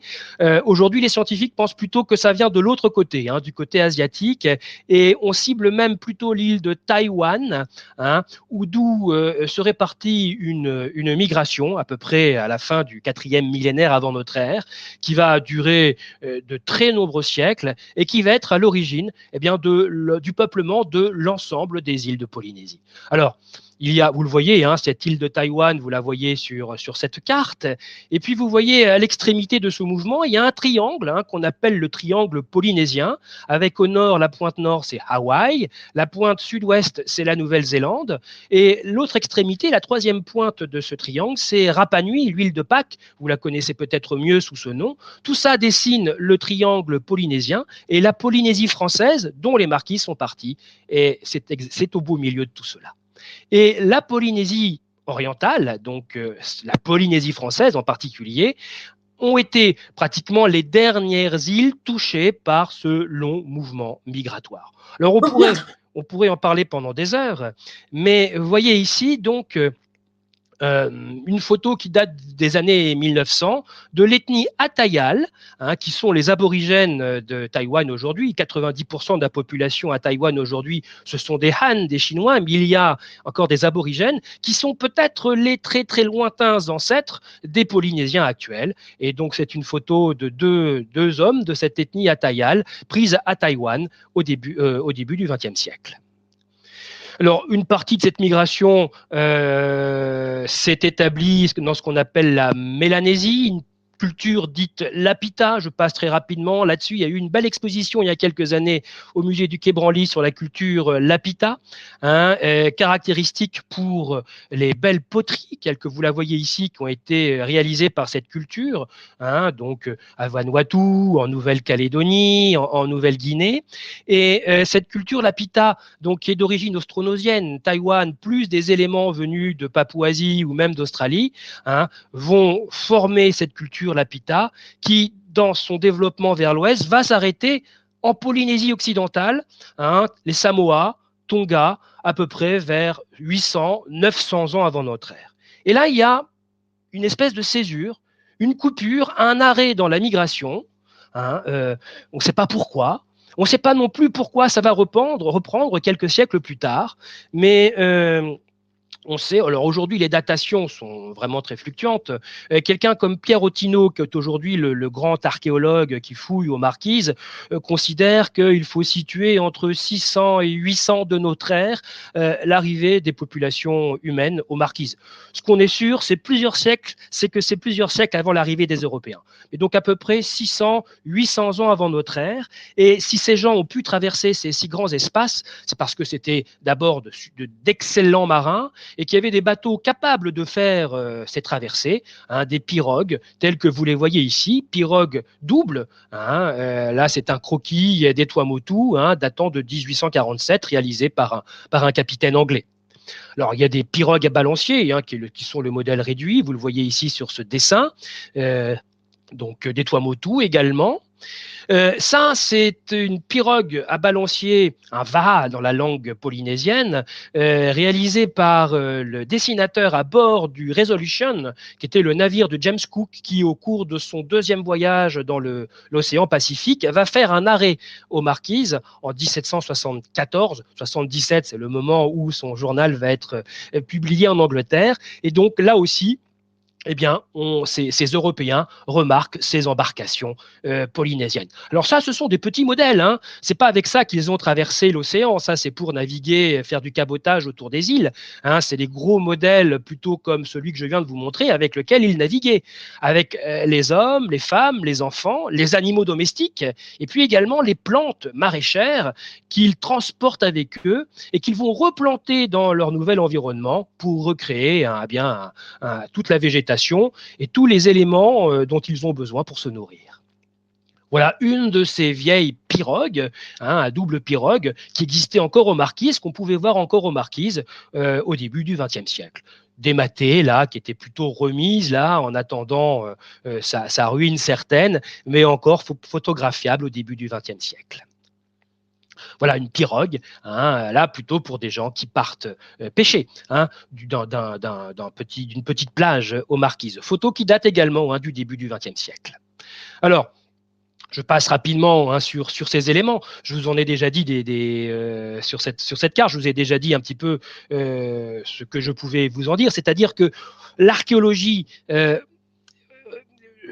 Aujourd'hui, les scientifiques pensent plutôt que ça vient de l'autre côté, hein, du côté asiatique, et on cible même plutôt l'île de Taïwan, hein, d'où serait partie une migration à peu près à la fin du 4e millénaire avant notre ère, qui va durer de très nombreux siècles et qui va être à l'origine du peuplement de l'ensemble des îles de Polynésie. Alors, il y a, vous le voyez, hein, cette île de Taïwan, vous la voyez sur cette carte. Et puis, vous voyez à l'extrémité de ce mouvement, il y a un triangle hein, qu'on appelle le triangle polynésien, avec au nord, la pointe nord, c'est Hawaï, la pointe sud-ouest, c'est la Nouvelle-Zélande, et l'autre extrémité, la troisième pointe de ce triangle, c'est Rapa Nui, l'huile de Pâques, vous la connaissez peut-être mieux sous ce nom. Tout ça dessine le triangle polynésien et la Polynésie française, dont les Marquises sont partis, et c'est au beau milieu de tout cela. Et la Polynésie orientale, donc la Polynésie française en particulier, ont été pratiquement les dernières îles touchées par ce long mouvement migratoire. Alors on pourrait en parler pendant des heures, mais vous voyez ici donc une photo qui date des années 1900 de l'ethnie Atayal, hein, qui sont les aborigènes de Taïwan aujourd'hui. 90% de la population à Taïwan aujourd'hui, ce sont des Han, des Chinois, mais il y a encore des aborigènes qui sont peut-être les très très lointains ancêtres des Polynésiens actuels. Et donc c'est une photo de deux hommes de cette ethnie Atayal prise à Taïwan au début du XXe siècle. Alors, une partie de cette migration s'est établie dans ce qu'on appelle la Mélanésie, une culture dite Lapita. Je passe très rapidement là-dessus. Il y a eu une belle exposition il y a quelques années au musée du Quai Branly sur la culture Lapita, hein, caractéristique pour les belles poteries, telles que vous la voyez ici, qui ont été réalisées par cette culture, hein, donc à Vanuatu, en Nouvelle-Calédonie, en Nouvelle-Guinée. Et cette culture Lapita, donc, qui est d'origine austronosienne, Taïwan, plus des éléments venus de Papouasie ou même d'Australie, hein, vont former cette culture Lapita qui, dans son développement vers l'ouest, va s'arrêter en Polynésie occidentale, hein, les Samoa, Tonga, à peu près vers 800, 900 ans avant notre ère. Et là, il y a une espèce de césure, une coupure, un arrêt dans la migration. Hein, on ne sait pas pourquoi. On ne sait pas non plus pourquoi ça va reprendre quelques siècles plus tard, mais on sait, alors aujourd'hui les datations sont vraiment très fluctuantes. Quelqu'un comme Pierre Otino, qui est aujourd'hui le grand archéologue qui fouille aux Marquises, considère qu'il faut situer entre 600 et 800 de notre ère l'arrivée des populations humaines aux Marquises. Ce qu'on est sûr, c'est que c'est plusieurs siècles avant l'arrivée des Européens. Et donc à peu près 600, 800 ans avant notre ère. Et si ces gens ont pu traverser ces si grands espaces, c'est parce que c'était d'abord d'excellents marins et qu'il y avait des bateaux capables de faire ces traversées, hein, des pirogues telles que vous les voyez ici, pirogues doubles. Hein, là, c'est un croquis des Tuamotu, hein, datant de 1847, réalisé par un capitaine anglais. Alors, il y a des pirogues à balancier, hein, qui sont le modèle réduit. Vous le voyez ici sur ce dessin. Donc, des Tuamotu également. Ça, c'est une pirogue à balancier, un vaha dans la langue polynésienne, réalisé par le dessinateur à bord du Resolution, qui était le navire de James Cook, qui, au cours de son deuxième voyage dans l'océan Pacifique, va faire un arrêt aux Marquises en 1774. 77, c'est le moment où son journal va être publié en Angleterre. Et donc, là aussi, eh bien, ces Européens remarquent ces embarcations polynésiennes. Alors ça, ce sont des petits modèles. Hein. C'est pas avec ça qu'ils ont traversé l'océan. Ça, c'est pour naviguer, faire du cabotage autour des îles. Hein. C'est des gros modèles, plutôt comme celui que je viens de vous montrer, avec lequel ils naviguaient, avec les hommes, les femmes, les enfants, les animaux domestiques, et puis également les plantes maraîchères qu'ils transportent avec eux et qu'ils vont replanter dans leur nouvel environnement pour recréer toute la végétation végétation et tous les éléments dont ils ont besoin pour se nourrir. Voilà une de ces vieilles pirogues, à double pirogue, qui existait encore aux Marquises, qu'on pouvait voir encore aux Marquises au début du XXe siècle. Dématée, là, qui était plutôt remise, là, en attendant sa ruine certaine, mais encore photographiable au début du XXe siècle. Voilà, une pirogue, là, plutôt pour des gens qui partent pêcher, d'une petite plage aux Marquises. Photo qui date également du début du XXe siècle. Alors, je passe rapidement sur ces éléments. Je vous en ai déjà dit sur cette carte, je vous ai déjà dit un petit peu ce que je pouvais vous en dire, c'est-à-dire que l'archéologie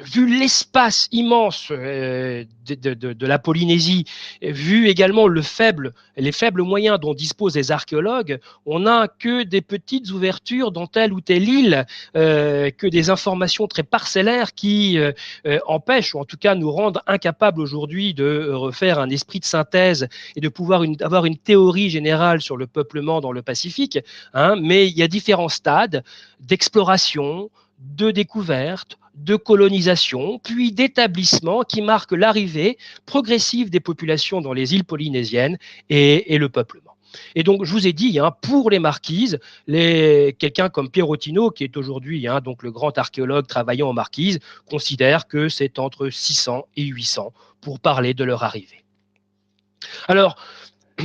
vu l'espace immense de la Polynésie, vu également les faibles moyens dont disposent les archéologues, on n'a que des petites ouvertures dans telle ou telle île, que des informations très parcellaires qui empêchent, ou en tout cas nous rendent incapables aujourd'hui de refaire un esprit de synthèse et de pouvoir avoir une théorie générale sur le peuplement dans le Pacifique. Mais il y a différents stades d'exploration, de découverte, de colonisation, puis d'établissement qui marquent l'arrivée progressive des populations dans les îles polynésiennes et le peuplement. Et donc, je vous ai dit, pour les Marquises, quelqu'un comme Pierrotino, qui est aujourd'hui donc le grand archéologue travaillant aux Marquises, considère que c'est entre 600 et 800 pour parler de leur arrivée. Alors,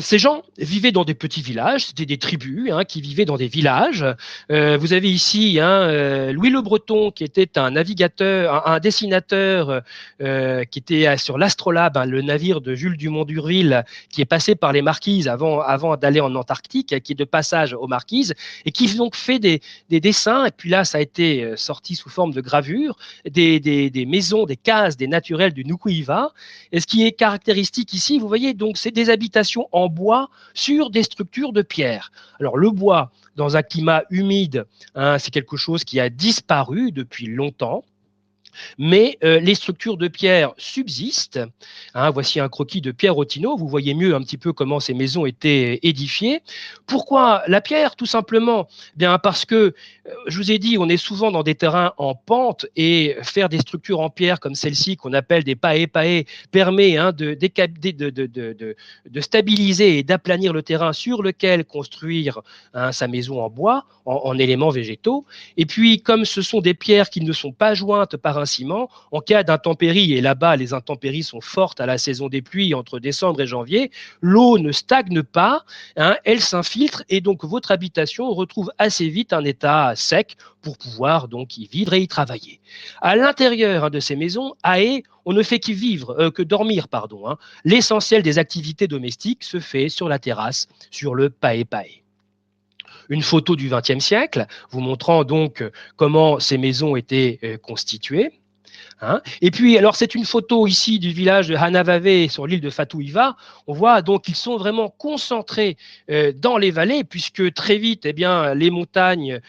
ces gens vivaient dans des petits villages, c'était des tribus qui vivaient dans des villages. Vous avez ici Louis Le Breton, qui était un navigateur, un dessinateur qui était sur l'Astrolabe, le navire de Jules Dumont d'Urville, qui est passé par les Marquises avant d'aller en Antarctique, qui est de passage aux Marquises, et qui donc fait des dessins, et puis là, ça a été sorti sous forme de gravure, des maisons, des cases, des naturels du Nukuiva. Et ce qui est caractéristique ici, vous voyez, donc c'est des habitations en bois sur des structures de pierre. Alors le bois, dans un climat humide, c'est quelque chose qui a disparu depuis longtemps. Mais les structures de pierre subsistent. Voici un croquis de Pierrotino. Vous voyez mieux un petit peu comment ces maisons étaient édifiées. Pourquoi la pierre? Tout simplement parce que, je vous ai dit, on est souvent dans des terrains en pente et faire des structures en pierre comme celle-ci, qu'on appelle des pae-pae, permet de stabiliser et d'aplanir le terrain sur lequel construire sa maison en bois, en éléments végétaux. Et puis, comme ce sont des pierres qui ne sont pas jointes par un ciment, en cas d'intempéries, et là-bas les intempéries sont fortes à la saison des pluies entre décembre et janvier, l'eau ne stagne pas, elle s'infiltre et donc votre habitation retrouve assez vite un état sec pour pouvoir donc y vivre et y travailler. À l'intérieur de ces maisons, à Haye, on ne fait que dormir. L'essentiel des activités domestiques se fait sur la terrasse, sur le pae-pae. Une photo du XXe siècle, vous montrant donc comment ces maisons étaient constituées. Et puis, alors, c'est une photo ici du village de Hanavave sur l'île de Fatouiva. On voit donc qu'ils sont vraiment concentrés dans les vallées, puisque très vite, les montagnes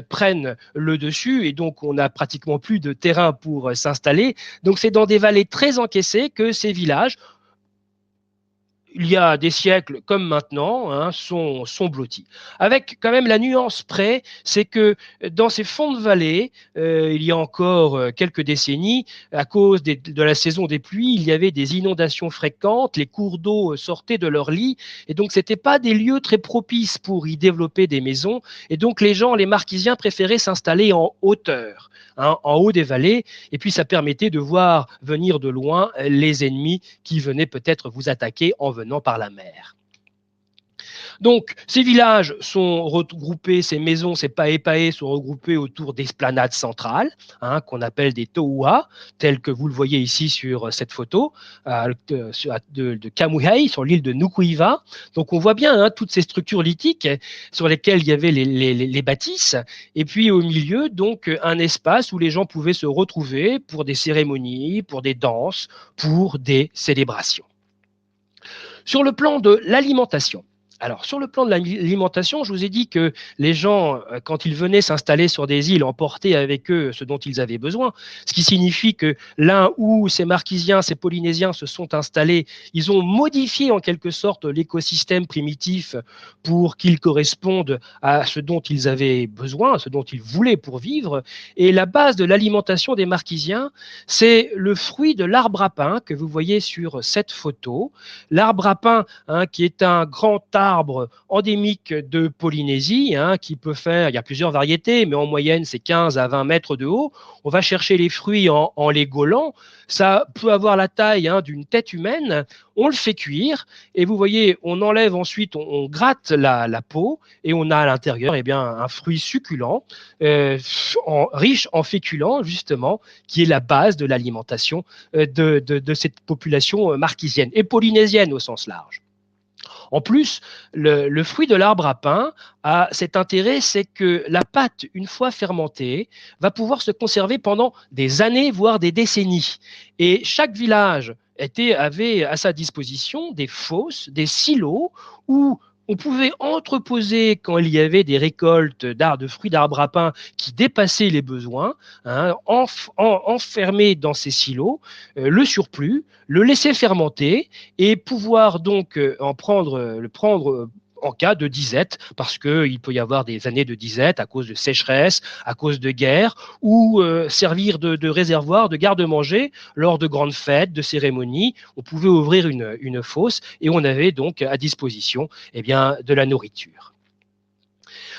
prennent le dessus et donc on n'a pratiquement plus de terrain pour s'installer. Donc, c'est dans des vallées très encaissées que ces villages, il y a des siècles comme maintenant, sont blottis. Avec quand même la nuance près, c'est que dans ces fonds de vallée, il y a encore quelques décennies, à cause de la saison des pluies, il y avait des inondations fréquentes, les cours d'eau sortaient de leur lit, et donc ce n'étaient pas des lieux très propices pour y développer des maisons, et donc les Marquisiens préféraient s'installer en hauteur. En haut des vallées, et puis ça permettait de voir venir de loin les ennemis qui venaient peut-être vous attaquer en venant par la mer. Donc, ces villages sont regroupés, ces maisons, ces pae-pae sont regroupés autour d'esplanades centrales, qu'on appelle des toua, telles que vous le voyez ici sur cette photo, de Kamuhei, sur l'île de Nukuiva. Donc, on voit bien toutes ces structures lithiques sur lesquelles il y avait les bâtisses, et puis au milieu, donc, un espace où les gens pouvaient se retrouver pour des cérémonies, pour des danses, pour des célébrations. Sur le plan de l'alimentation, Alors, sur le plan de l'alimentation, je vous ai dit que les gens, quand ils venaient s'installer sur des îles, emportaient avec eux ce dont ils avaient besoin, ce qui signifie que là où ces Marquisiens, ces Polynésiens se sont installés, ils ont modifié en quelque sorte l'écosystème primitif pour qu'il corresponde à ce dont ils avaient besoin, à ce dont ils voulaient pour vivre. Et la base de l'alimentation des Marquisiens, c'est le fruit de l'arbre à pain que vous voyez sur cette photo. L'arbre à pain, hein, qui est un grand arbre endémique de Polynésie, hein, qui peut faire, il y a plusieurs variétés, mais en moyenne c'est 15 à 20 mètres de haut. On va chercher les fruits en les gaulant. Ça peut avoir la taille, hein, d'une tête humaine. On le fait cuire et vous voyez, on enlève ensuite, on gratte la peau et on a à l'intérieur, eh bien, un fruit succulent, riche en féculents justement, qui est la base de l'alimentation de cette population marquisienne et polynésienne au sens large. En plus, le fruit de l'arbre à pain a cet intérêt, c'est que la pâte, une fois fermentée, va pouvoir se conserver pendant des années, voire des décennies. Et chaque village avait à sa disposition des fosses, des silos où on pouvait entreposer quand il y avait des récoltes de fruits d'arbres à pain qui dépassaient les besoins, hein, enfermer dans ces silos le surplus, le laisser fermenter et pouvoir donc le prendre en cas de disette, parce qu'il peut y avoir des années de disette à cause de sécheresse, à cause de guerre, ou servir de réservoir, de garde-manger lors de grandes fêtes, de cérémonies. On pouvait ouvrir une fosse et on avait donc à disposition, eh bien, de la nourriture.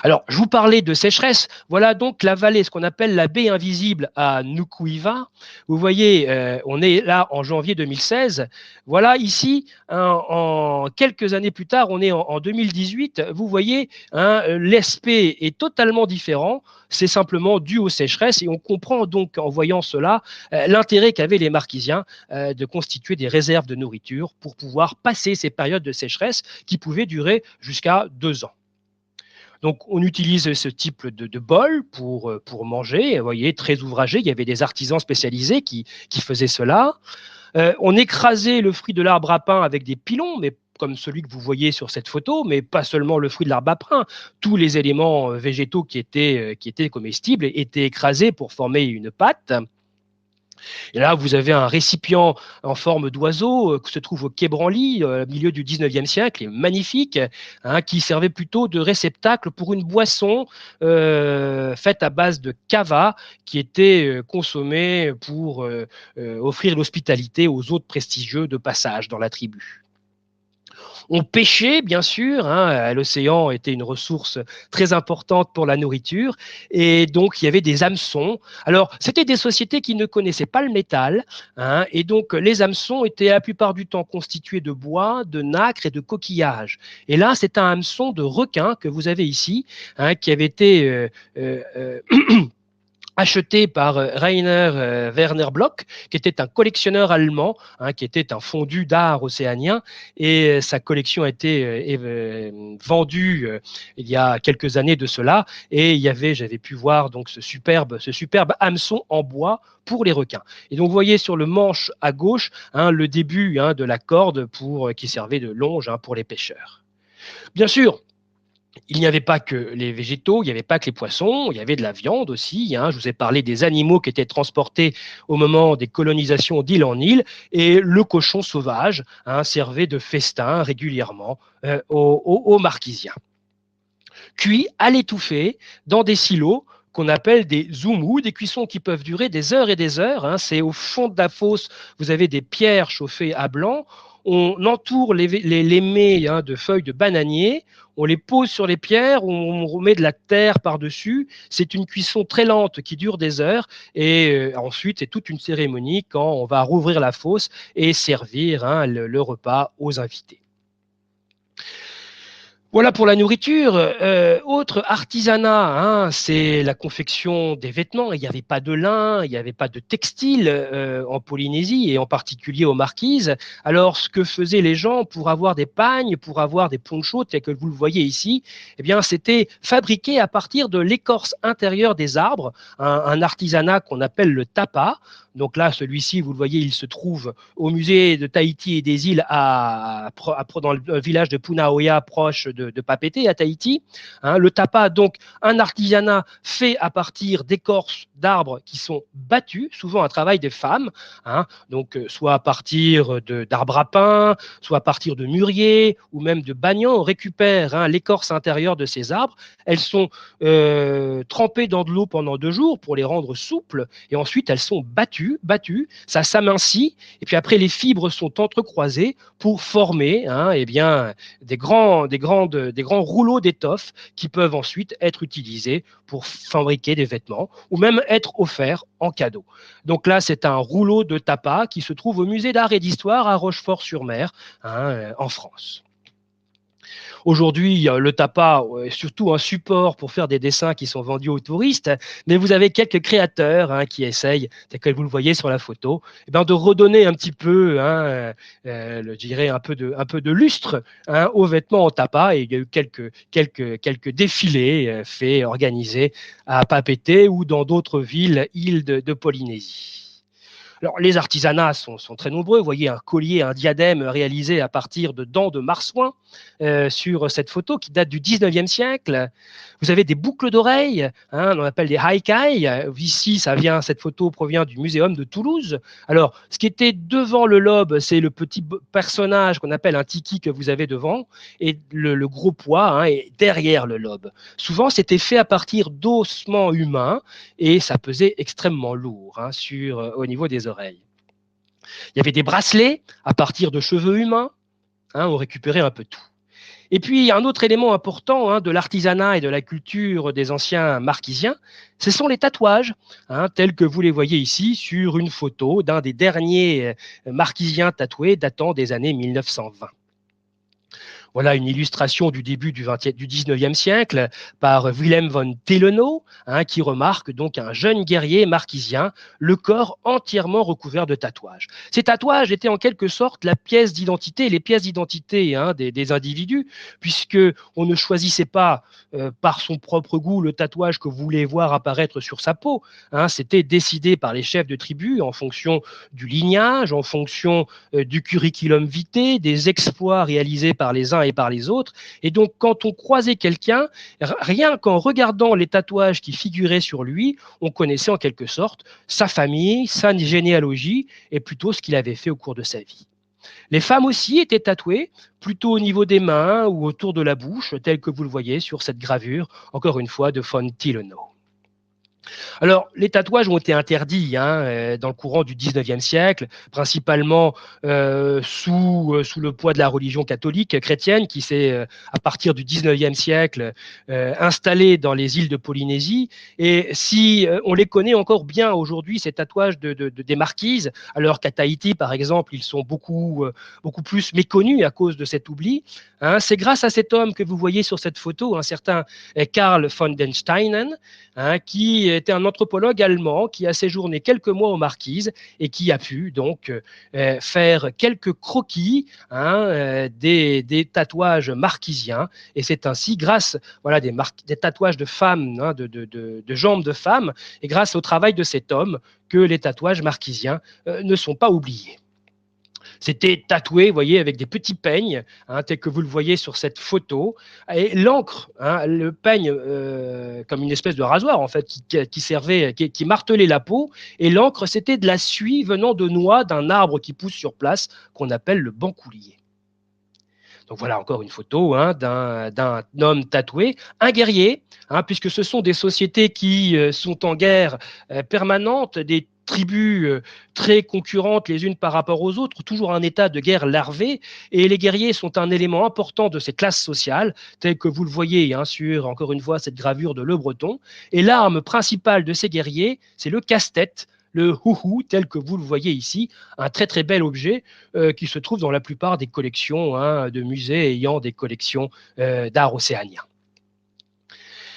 Alors, je vous parlais de sécheresse. Voilà donc la vallée, ce qu'on appelle la baie invisible à Nukuiva. Vous voyez, on est là en janvier 2016. Voilà ici, hein, en quelques années plus tard, on est en 2018. Vous voyez, hein, l'aspect est totalement différent. C'est simplement dû aux sécheresses et on comprend donc en voyant cela l'intérêt qu'avaient les Marquisiens de constituer des réserves de nourriture pour pouvoir passer ces périodes de sécheresse qui pouvaient durer jusqu'à 2 ans. Donc, on utilise ce type de bol pour manger. Vous voyez, très ouvragé. Il y avait des artisans spécialisés qui faisaient cela. On écrasait le fruit de l'arbre à pain avec des pilons, mais comme celui que vous voyez sur cette photo, mais pas seulement le fruit de l'arbre à pain. Tous les éléments végétaux qui étaient comestibles étaient écrasés pour former une pâte. Et là, vous avez un récipient en forme d'oiseau qui se trouve au Quai Branly, au milieu du 19e siècle, et magnifique, hein, qui servait plutôt de réceptacle pour une boisson faite à base de cava qui était consommée pour offrir l'hospitalité aux hôtes prestigieux de passage dans la tribu. On pêchait, bien sûr, hein, l'océan était une ressource très importante pour la nourriture, et donc il y avait des hameçons. Alors, c'était des sociétés qui ne connaissaient pas le métal, hein, et donc les hameçons étaient la plupart du temps constitués de bois, de nacre et de coquillages. Et là, c'est un hameçon de requin que vous avez ici, hein, qui avait été acheté par Rainer Werner Bloch, qui était un collectionneur allemand, hein, qui était un fondu d'art océanien, et sa collection a été vendue il y a quelques années de cela, et j'avais pu voir donc ce superbe hameçon en bois pour les requins. Et donc vous voyez sur le manche à gauche, hein, le début, hein, de la corde qui servait de longe, hein, pour les pêcheurs. Bien sûr, il n'y avait pas que les végétaux, il n'y avait pas que les poissons, il y avait de la viande aussi, hein. Je vous ai parlé des animaux qui étaient transportés au moment des colonisations d'île en île, et le cochon sauvage, hein, servait de festin régulièrement aux Marquisiens. Cuit à l'étouffée dans des silos qu'on appelle des zoumous, des cuissons qui peuvent durer des heures et des heures, hein. C'est au fond de la fosse, vous avez des pierres chauffées à blanc. On entoure les mets, hein, de feuilles de bananier, on les pose sur les pierres, on remet de la terre par-dessus. C'est une cuisson très lente qui dure des heures, et ensuite c'est toute une cérémonie quand on va rouvrir la fosse et servir, hein, le repas aux invités. Voilà pour la nourriture. Autre artisanat, hein, c'est la confection des vêtements. Il n'y avait pas de lin, il n'y avait pas de textile en Polynésie et en particulier aux Marquises. Alors, ce que faisaient les gens pour avoir des pagnes, pour avoir des ponchos, tels que vous le voyez ici, eh bien, c'était fabriqué à partir de l'écorce intérieure des arbres, un artisanat qu'on appelle le tapa. Donc là, celui-ci, vous le voyez, il se trouve au musée de Tahiti et des îles dans le village de Punaoya, proche de Papeete, à Tahiti. Hein, le tapa, donc, un artisanat fait à partir d'écorces d'arbres qui sont battus, souvent un travail des femmes, hein, donc soit à partir d'arbres à pain, soit à partir de mûriers ou même de bagnans. On récupère l'écorce intérieure de ces arbres. Elles sont trempées dans de l'eau pendant 2 jours pour les rendre souples et ensuite elles sont battues, ça s'amincit et puis après les fibres sont entrecroisées pour former eh bien, des grands rouleaux d'étoffe qui peuvent ensuite être utilisés pour fabriquer des vêtements ou même être offerts en cadeau. Donc là, c'est un rouleau de tapa qui se trouve au musée d'art et d'histoire à Rochefort-sur-Mer, en France. Aujourd'hui, le tapa est surtout un support pour faire des dessins qui sont vendus aux touristes, mais vous avez quelques créateurs qui essayent, tel que vous le voyez sur la photo, de redonner un petit peu, je dirais, un peu de lustre aux vêtements en tapa. Et il y a eu quelques défilés faits, organisés à Papeete ou dans d'autres îles de Polynésie. Alors, les artisanats sont très nombreux. Vous voyez un collier, un diadème réalisé à partir de dents de marsouin sur cette photo qui date du 19e siècle. Vous avez des boucles d'oreilles, on appelle des haikai. Ici, cette photo provient du Muséum de Toulouse. Alors, ce qui était devant le lobe, c'est le petit personnage qu'on appelle un tiki que vous avez devant, et le gros poids est derrière le lobe. Souvent, c'était fait à partir d'ossements humains et ça pesait extrêmement lourd au niveau des oreilles. Il y avait des bracelets à partir de cheveux humains, on récupérait un peu tout. Et puis, il y a un autre élément important de l'artisanat et de la culture des anciens marquisiens, ce sont les tatouages, tels que vous les voyez ici sur une photo d'un des derniers marquisiens tatoués datant des années 1920. Voilà une illustration du début du 19e siècle par Willem von Teleno, qui remarque donc un jeune guerrier marquisien, le corps entièrement recouvert de tatouages. Ces tatouages étaient en quelque sorte la pièce d'identité, les pièces d'identité des individus, puisque on ne choisissait pas par son propre goût le tatouage que vous voulez voir apparaître sur sa peau. C'était décidé par les chefs de tribu en fonction du lignage, en fonction du curriculum vitae, des exploits réalisés par les uns et par les autres. Et donc, quand on croisait quelqu'un, rien qu'en regardant les tatouages qui figuraient sur lui, on connaissait en quelque sorte sa famille, sa généalogie et plutôt ce qu'il avait fait au cours de sa vie. Les femmes aussi étaient tatouées, plutôt au niveau des mains ou autour de la bouche, tel que vous le voyez sur cette gravure, encore une fois, de von Tillenow. Alors, les tatouages ont été interdits dans le courant du 19e siècle, principalement sous le poids de la religion catholique chrétienne qui s'est, à partir du 19e siècle, installée dans les îles de Polynésie. Et si on les connaît encore bien aujourd'hui, ces tatouages des marquises, alors qu'à Tahiti, par exemple, ils sont beaucoup plus méconnus à cause de cet oubli, c'est grâce à cet homme que vous voyez sur cette photo, un certain Karl von den Steinen, qui était un anthropologue allemand qui a séjourné quelques mois aux Marquises et qui a pu donc faire quelques croquis des tatouages marquisiens. Et c'est ainsi, grâce des tatouages de femmes, de jambes de femmes, et grâce au travail de cet homme, que les tatouages marquisiens ne sont pas oubliés. C'était tatoué, vous voyez, avec des petits peignes, tel que vous le voyez sur cette photo. Et l'encre, le peigne, comme une espèce de rasoir, en fait, qui martelait la peau. Et l'encre, c'était de la suie venant de noix d'un arbre qui pousse sur place, qu'on appelle le bancoulier. Donc voilà encore une photo d'un homme tatoué, un guerrier, puisque ce sont des sociétés qui sont en guerre permanente, des tribus très concurrentes les unes par rapport aux autres, toujours un état de guerre larvé, et les guerriers sont un élément important de ces classes sociales, tel que vous le voyez sur, encore une fois, cette gravure de Le Breton. Et l'arme principale de ces guerriers, c'est le casse-tête, le houhou, tel que vous le voyez ici, un très très bel objet qui se trouve dans la plupart des collections de musées ayant des collections d'art océanien.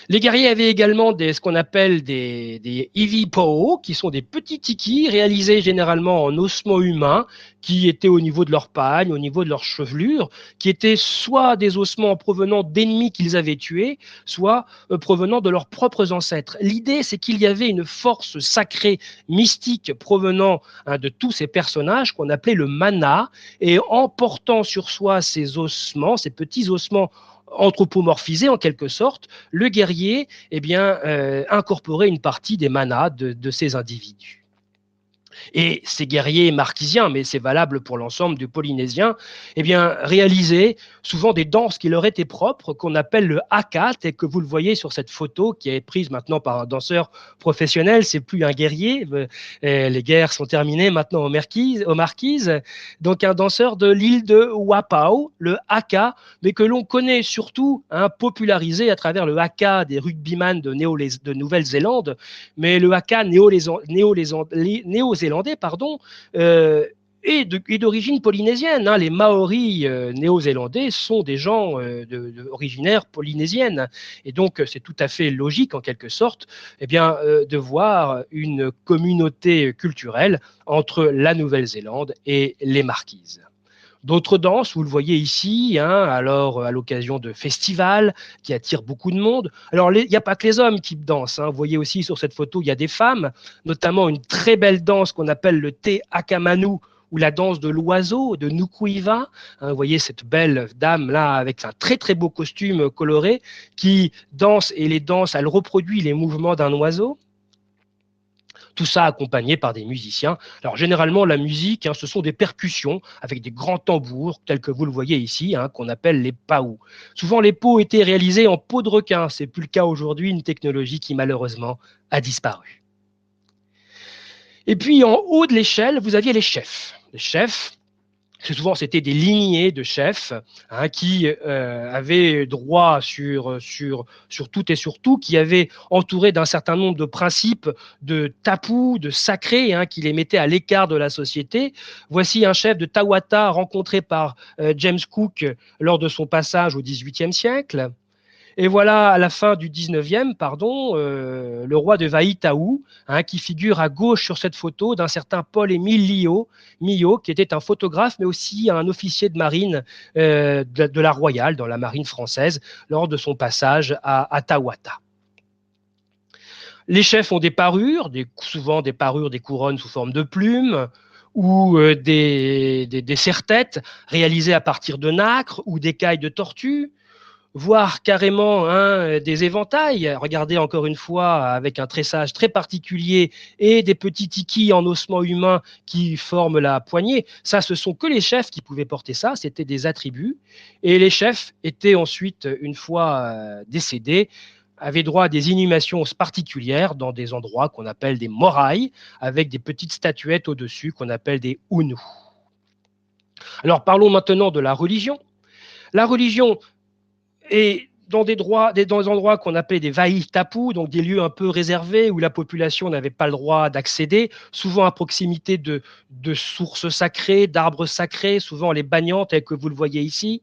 Les guerriers avaient également ce qu'on appelle des ivipo, qui sont des petits tikis réalisés généralement en ossements humains, qui étaient au niveau de leur pagne, au niveau de leur chevelure, qui étaient soit des ossements provenant d'ennemis qu'ils avaient tués, soit provenant de leurs propres ancêtres. L'idée, c'est qu'il y avait une force sacrée, mystique, provenant de tous ces personnages qu'on appelait le mana, et en portant sur soi ces ossements, ces petits ossements anthropomorphisés en quelque sorte, le guerrier incorporait une partie des manas de ces individus. Et ces guerriers marquisiens, mais c'est valable pour l'ensemble du Polynésien, réalisaient souvent des danses qui leur étaient propres, qu'on appelle le haka, et que vous le voyez sur cette photo qui est prise maintenant par un danseur professionnel. C'est plus un guerrier. Les guerres sont terminées maintenant aux Marquises. Donc un danseur de l'île de Wapau, le haka, mais que l'on connaît surtout popularisé à travers le haka des rugbyman de Nouvelle-Zélande, mais le haka néo-zélandais, est d'origine polynésienne. Les Maoris néo-zélandais sont des gens originaires polynésiennes. Et donc, c'est tout à fait logique, en quelque sorte, de voir une communauté culturelle entre la Nouvelle-Zélande et les Marquises. D'autres danses, vous le voyez ici, alors à l'occasion de festivals qui attirent beaucoup de monde. Alors, il n'y a pas que les hommes qui dansent. Vous voyez aussi sur cette photo, il y a des femmes, notamment une très belle danse qu'on appelle le Te Akamanu, ou la danse de l'oiseau, de Nukuiva. Vous voyez cette belle dame-là avec un très très beau costume coloré qui danse, et les danses, elle reproduit les mouvements d'un oiseau. Tout ça accompagné par des musiciens. Alors généralement, la musique, ce sont des percussions avec des grands tambours, tels que vous le voyez ici, qu'on appelle les paous. Souvent, les pots étaient réalisés en peau de requin. C'est plus le cas aujourd'hui, une technologie qui malheureusement a disparu. Et puis en haut de l'échelle, vous aviez les chefs. Les chefs, souvent c'était des lignées de chefs qui avaient droit sur tout et sur tout, qui avaient entouré d'un certain nombre de principes de tapous, de sacrés, qui les mettaient à l'écart de la société. Voici un chef de Tawata rencontré par James Cook lors de son passage au XVIIIe siècle. Et voilà, à la fin du 19e, le roi de Vaïtaou, qui figure à gauche sur cette photo d'un certain Paul-Émile Millot, qui était un photographe, mais aussi un officier de marine de la Royale, dans la marine française, lors de son passage à Tawata. Les chefs ont des parures, souvent des parures, des couronnes sous forme de plumes, ou des serre-têtes réalisées à partir de nacre ou d'écailles de tortue, voire carrément des éventails. Regardez encore une fois avec un tressage très particulier et des petits tikis en ossements humains qui forment la poignée. Ça, ce sont que les chefs qui pouvaient porter ça, c'était des attributs. Et les chefs étaient ensuite, une fois décédés, avaient droit à des inhumations particulières dans des endroits qu'on appelle des morailles, avec des petites statuettes au-dessus qu'on appelle des unu. Alors parlons maintenant de la religion. La religion, et dans des endroits qu'on appelait des vaï-tapous, donc des lieux un peu réservés où la population n'avait pas le droit d'accéder, souvent à proximité de sources sacrées, d'arbres sacrés, souvent les bagnantes, tels que vous le voyez ici.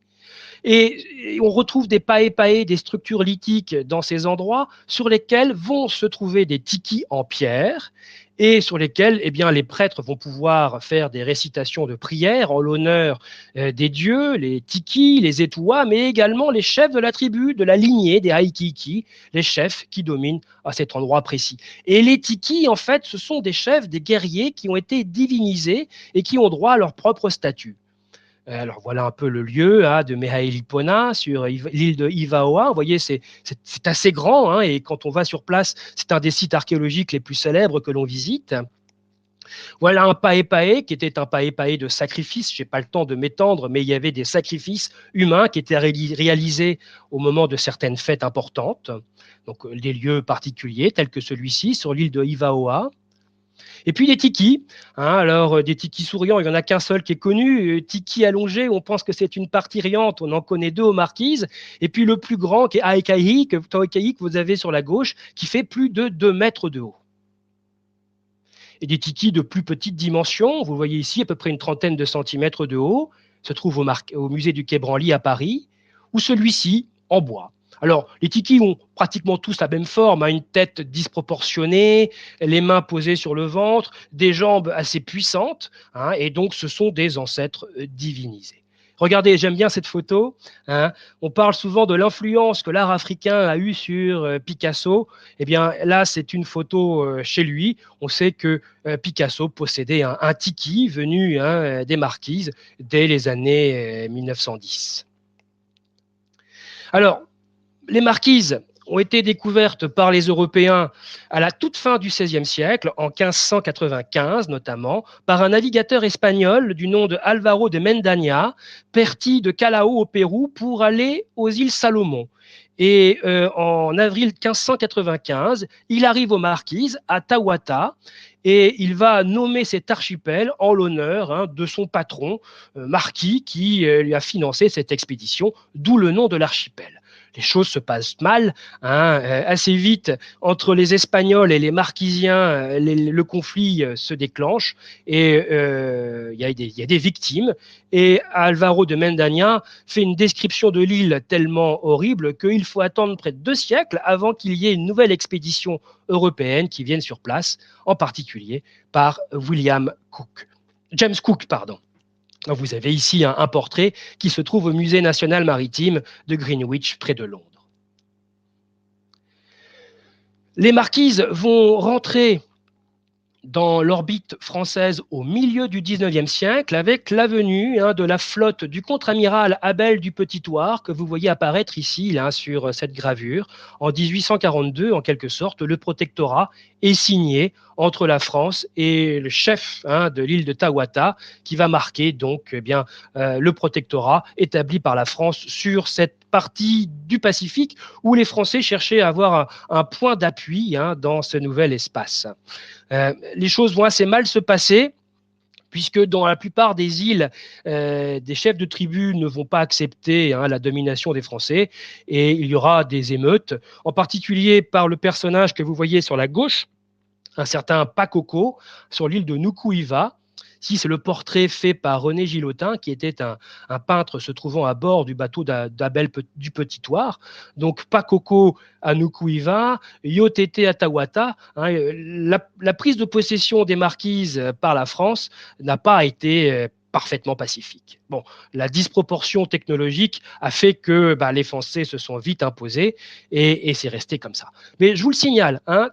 Et on retrouve des paé-paé, des structures lithiques dans ces endroits sur lesquels vont se trouver des tikis en pierre et sur lesquels les prêtres vont pouvoir faire des récitations de prières en l'honneur des dieux, les tikis, les étoiles, mais également les chefs de la tribu, de la lignée des Aikiki, les chefs qui dominent à cet endroit précis. Et les tikis, en fait, ce sont des chefs, des guerriers qui ont été divinisés et qui ont droit à leur propre statut. Alors voilà un peu le lieu de Mehaelipona sur l'île de Ivaoa. Vous voyez, c'est assez grand et quand on va sur place, c'est un des sites archéologiques les plus célèbres que l'on visite. Voilà un paé-paé qui était un paé-paé de sacrifice. Je n'ai pas le temps de m'étendre, mais il y avait des sacrifices humains qui étaient réalisés au moment de certaines fêtes importantes. Donc des lieux particuliers tels que celui-ci sur l'île de Ivaoa. Et puis les tikis, alors des tikis souriants, il n'y en a qu'un seul qui est connu, tiki allongé, on pense que c'est une partie riante, on en connaît deux aux Marquises, et puis le plus grand qui est Aekai, que vous avez sur la gauche, qui fait plus de 2 mètres de haut. Et des tikis de plus petite dimension, vous voyez ici à peu près une trentaine de centimètres de haut, se trouve au musée du Quai Branly à Paris, ou celui-ci en bois. Alors, les tikis ont pratiquement tous la même forme, hein, une tête disproportionnée, les mains posées sur le ventre, des jambes assez puissantes, hein, et donc ce sont des ancêtres divinisés. Regardez, j'aime bien cette photo, hein. On parle souvent de l'influence que l'art africain a eue sur Picasso. Eh bien, là, c'est une photo chez lui. On sait que Picasso possédait un tiki venu, hein, des Marquises dès les années 1910. Alors, les marquises ont été découvertes par les Européens à la toute fin du XVIe siècle, en 1595 notamment, par un navigateur espagnol du nom de Alvaro de Mendaña, parti de Callao au Pérou pour aller aux îles Salomon. Et en avril 1595, il arrive aux Marquises, à Tawata, et il va nommer cet archipel en l'honneur, hein, de son patron, Marquis, qui lui a financé cette expédition, d'où le nom de l'archipel. Les choses se passent mal, hein, assez vite entre les Espagnols et les Marquisiens, le conflit se déclenche et il y a des victimes. Et Alvaro de Mendaña fait une description de l'île tellement horrible qu'il faut attendre près de 2 siècles avant qu'il y ait une nouvelle expédition européenne qui vienne sur place, en particulier par James Cook, pardon. Vous avez ici un portrait qui se trouve au Musée national maritime de Greenwich, près de Londres. Les marquises vont rentrer dans l'orbite française au milieu du XIXe siècle avec la venue, hein, de la flotte du contre-amiral Abel du Petit-Thouars que vous voyez apparaître ici là, sur cette gravure. En 1842, en quelque sorte, le protectorat est signé entre la France et le chef, hein, de l'île de Tawata, qui va marquer donc le protectorat établi par la France sur cette partie du Pacifique où les Français cherchaient à avoir un point d'appui, hein, dans ce nouvel espace. Les choses vont assez mal se passer, puisque dans la plupart des îles, des chefs de tribu ne vont pas accepter, hein, la domination des Français, et il y aura des émeutes, en particulier par le personnage que vous voyez sur la gauche, un certain Pakoko, sur l'île de Nukuiva. Si c'est le portrait fait par René Gilotin, qui était un peintre se trouvant à bord du bateau d'Abel du Petit Thouars. Donc Pakoko à Nukuiva, Yotete à Tawata. Hein, la prise de possession des marquises par la France n'a pas été parfaitement pacifique. Bon, la disproportion technologique a fait que les Français se sont vite imposés et c'est resté comme ça. Mais je vous le signale, hein,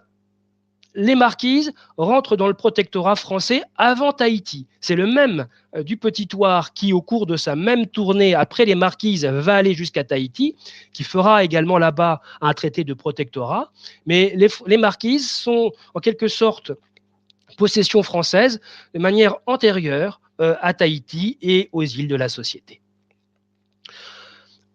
les marquises rentrent dans le protectorat français avant Tahiti. C'est le même du Petit Thouars qui, au cours de sa même tournée après les marquises, va aller jusqu'à Tahiti, qui fera également là-bas un traité de protectorat. Mais les marquises sont en quelque sorte possession française de manière antérieure à Tahiti et aux îles de la Société.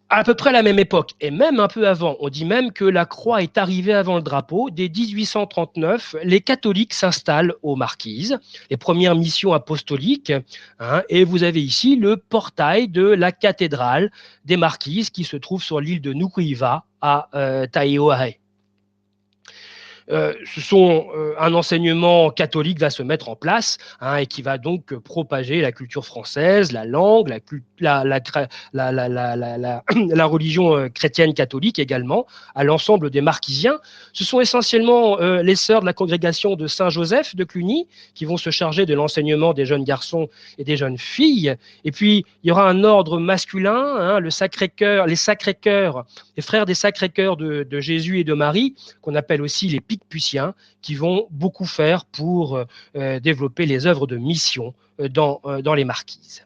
À peu près la même époque, et même un peu avant, on dit même que la croix est arrivée avant le drapeau. Dès 1839, les catholiques s'installent aux Marquises, les premières missions apostoliques, hein, et vous avez ici le portail de la cathédrale des Marquises qui se trouve sur l'île de Nukuiva à Taiohae. Un enseignement catholique va se mettre en place, hein, et qui va donc propager la culture française, la langue, la religion chrétienne catholique également à l'ensemble des Marquisiens. Ce sont essentiellement les sœurs de la congrégation de Saint-Joseph de Cluny qui vont se charger de l'enseignement des jeunes garçons et des jeunes filles. Et puis, il y aura un ordre masculin, hein, le Sacré-Cœur, les frères des Sacré-Cœurs de Jésus et de Marie, qu'on appelle aussi les Picputiens, qui vont beaucoup faire pour développer les œuvres de mission dans les Marquises.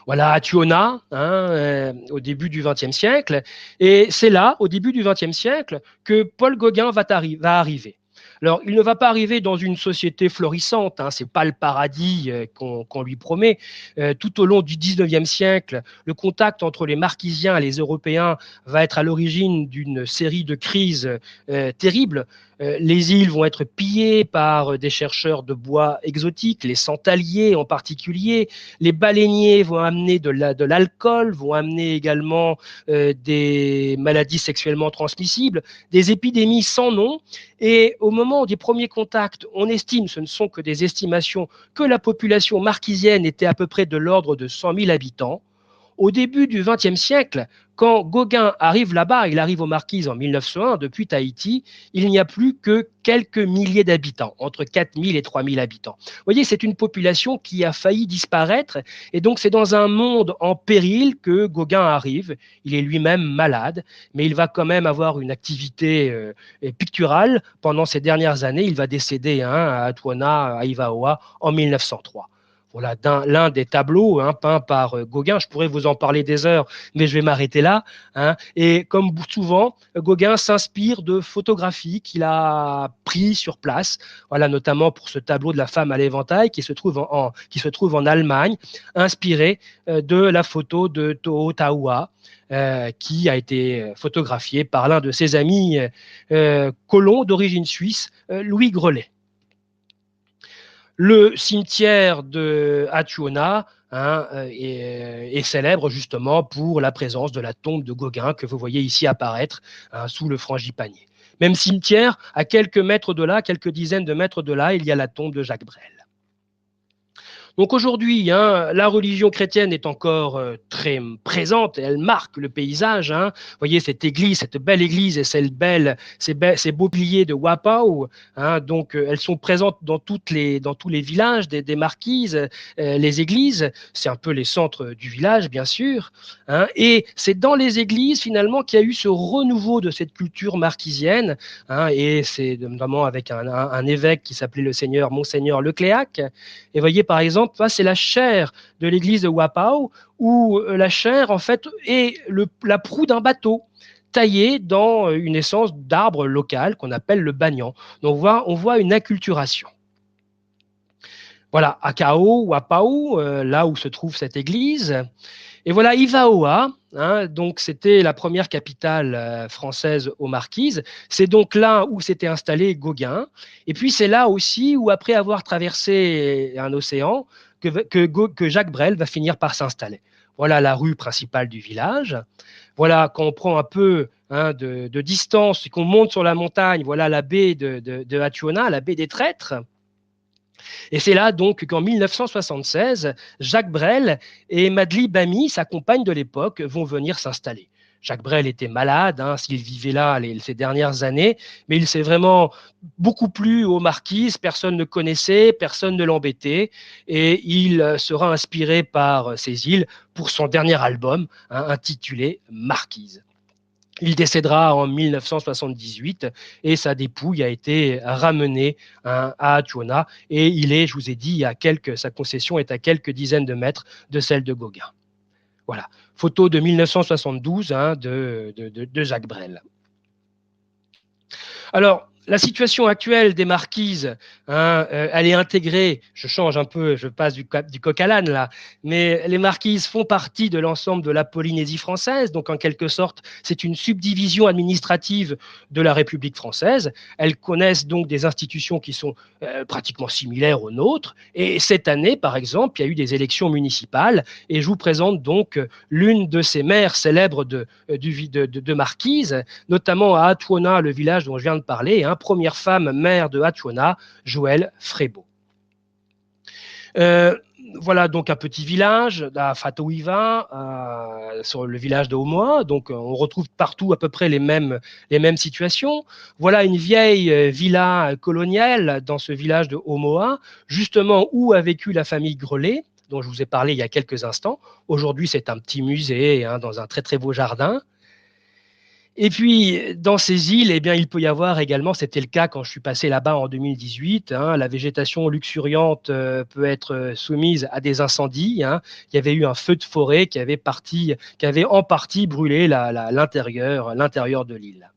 Voilà, Tuona, hein, au début du XXe siècle. Et c'est là, au début du XXe siècle, que Paul Gauguin va arriver. Alors, il ne va pas arriver dans une société florissante, hein, ce n'est pas le paradis qu'on lui promet. Tout au long du XIXe siècle, le contact entre les Marquisiens et les Européens va être à l'origine d'une série de crises terribles. Les îles vont être pillées par des chercheurs de bois exotiques, les santaliers en particulier. Les baleiniers vont amener de l'alcool, vont amener également des maladies sexuellement transmissibles, des épidémies sans nom. Et au moment des premiers contacts, on estime, ce ne sont que des estimations, que la population marquisienne était à peu près de l'ordre de 100 000 habitants. Au début du XXe siècle, quand Gauguin arrive là-bas, il arrive aux Marquises en 1901, depuis Tahiti, il n'y a plus que quelques milliers d'habitants, entre 4000 et 3000 habitants. Vous voyez, c'est une population qui a failli disparaître, et donc c'est dans un monde en péril que Gauguin arrive. Il est lui-même malade, mais il va quand même avoir une activité picturale pendant ces dernières années. Il va décéder à Atuona, à Ivaoa, en 1903. Voilà l'un des tableaux peints par Gauguin. Je pourrais vous en parler des heures, mais je vais m'arrêter là. Et comme souvent, Gauguin s'inspire de photographies qu'il a prises sur place, voilà, notamment pour ce tableau de la femme à l'éventail qui se trouve en Allemagne, inspiré de la photo de Toho Taua, qui a été photographié par l'un de ses amis colons d'origine suisse, Louis Grelet. Le cimetière de Atuona est célèbre justement pour la présence de la tombe de Gauguin que vous voyez ici apparaître sous le frangipanier. Même cimetière, à quelques mètres de là, quelques dizaines de mètres de là, il y a la tombe de Jacques Brel. Donc aujourd'hui, la religion chrétienne est encore très présente, elle marque le paysage. Vous voyez cette église, cette belle église et ces beaux piliers de Wapau. Donc elles sont présentes dans tous les villages des marquises, les églises. C'est un peu les centres du village, bien sûr. Et c'est dans les églises finalement qu'il y a eu ce renouveau de cette culture marquisienne. Et c'est notamment avec un évêque qui s'appelait le seigneur Monseigneur Lecléac. Et voyez par exemple, c'est la chaire de l'église de Wapau, où la chaire, en fait, est la proue d'un bateau taillé dans une essence d'arbre local qu'on appelle le banyan. Donc on voit une acculturation. Voilà, Akao, Wapau, là où se trouve cette église. Et voilà, Ivaoa, donc c'était la première capitale française aux Marquises. C'est donc là où s'était installé Gauguin. Et puis c'est là aussi où, après avoir traversé un océan, que Jacques Brel va finir par s'installer. Voilà la rue principale du village. Voilà, quand on prend un peu de distance et qu'on monte sur la montagne, voilà la baie de Atuona, la baie des Traîtres. Et c'est là donc qu'en 1976, Jacques Brel et Madly Bami, sa compagne de l'époque, vont venir s'installer. Jacques Brel était malade, s'il vivait là ces dernières années, mais il s'est vraiment beaucoup plu aux Marquises, personne ne connaissait, personne ne l'embêtait, et il sera inspiré par ces îles pour son dernier album intitulé Marquise. Il décédera en 1978 et sa dépouille a été ramenée à Atuona et je vous ai dit, sa concession est à quelques dizaines de mètres de celle de Gauguin. Voilà, photo de 1972 de Jacques Brel. Alors, la situation actuelle des Marquises, elle est intégrée, je change un peu, je passe du coq à l'âne là, mais les Marquises font partie de l'ensemble de la Polynésie française, donc en quelque sorte, c'est une subdivision administrative de la République française. Elles connaissent donc des institutions qui sont pratiquement similaires aux nôtres, et cette année, par exemple, il y a eu des élections municipales, et je vous présente donc l'une de ces maires célèbres de Marquises, notamment à Atuona, le village dont je viens de parler, première femme maire de Atuona, Joëlle Frébeau. Voilà donc un petit village à Fatoiva, sur le village de Homoa. Donc on retrouve partout à peu près les mêmes situations. Voilà une vieille villa coloniale dans ce village de Homoa, justement où a vécu la famille Grelet, dont je vous ai parlé il y a quelques instants. Aujourd'hui, c'est un petit musée dans un très très beau jardin. Et puis, dans ces îles, eh bien, il peut y avoir également, c'était le cas quand je suis passé là-bas en 2018, la végétation luxuriante peut être soumise à des incendies. Il y avait eu un feu de forêt qui avait en partie brûlé l'intérieur de l'île.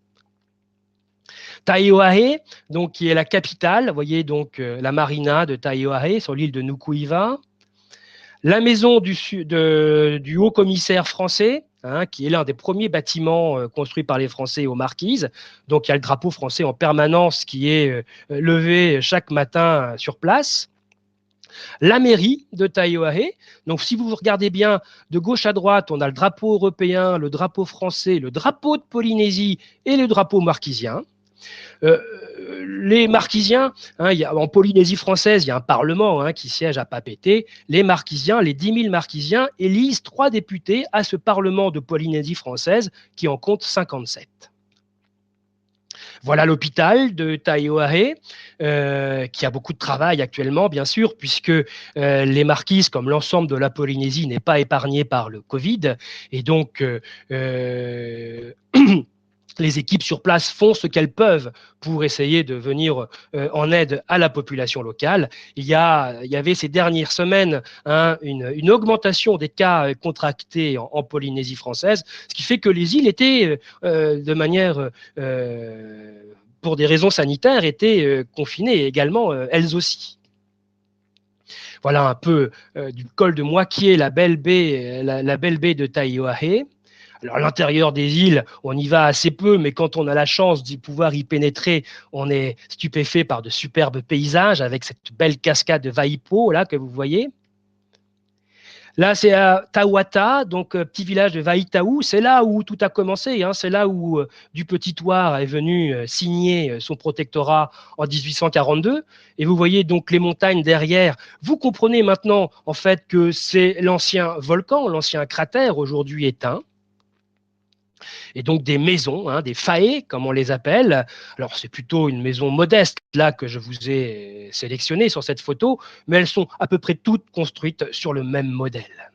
Taiohae, donc, qui est la capitale, vous voyez donc la marina de Taiohae sur l'île de Nukuiva. La maison du haut-commissaire français, qui est l'un des premiers bâtiments construits par les Français aux Marquises. Donc il y a le drapeau français en permanence qui est levé chaque matin sur place. La mairie de Taiohae. Donc si vous regardez bien de gauche à droite, on a le drapeau européen, le drapeau français, le drapeau de Polynésie et le drapeau marquisien. les Marquisiens, hein, en Polynésie française, il y a un parlement qui siège à Papeete. Les Marquisiens, les 10 000 Marquisiens, élisent 3 députés à ce parlement de Polynésie française qui en compte 57. Voilà l'hôpital de Taiohae, qui a beaucoup de travail actuellement, bien sûr, puisque les Marquises, comme l'ensemble de la Polynésie, n'est pas épargnée par le Covid. Et donc, les équipes sur place font ce qu'elles peuvent pour essayer de venir en aide à la population locale. Il y avait ces dernières semaines une augmentation des cas contractés en Polynésie française, ce qui fait que les îles étaient de manière, pour des raisons sanitaires, étaient confinées également elles aussi. Voilà un peu du col de Moitié, la belle baie, la belle baie de Taiohae. Alors, l'intérieur des îles, on y va assez peu, mais quand on a la chance d'y pouvoir y pénétrer, on est stupéfait par de superbes paysages avec cette belle cascade de Vaipo là que vous voyez. Là, c'est à Tawata, donc petit village de Vaitaou. C'est là où tout a commencé. Hein. C'est là où du Petit Thouars est venu signer son protectorat en 1842. Et vous voyez donc les montagnes derrière. Vous comprenez maintenant en fait que c'est l'ancien volcan, l'ancien cratère aujourd'hui éteint. Et donc des maisons, des faées, comme on les appelle. Alors c'est plutôt une maison modeste, là, que je vous ai sélectionné sur cette photo, mais elles sont à peu près toutes construites sur le même modèle.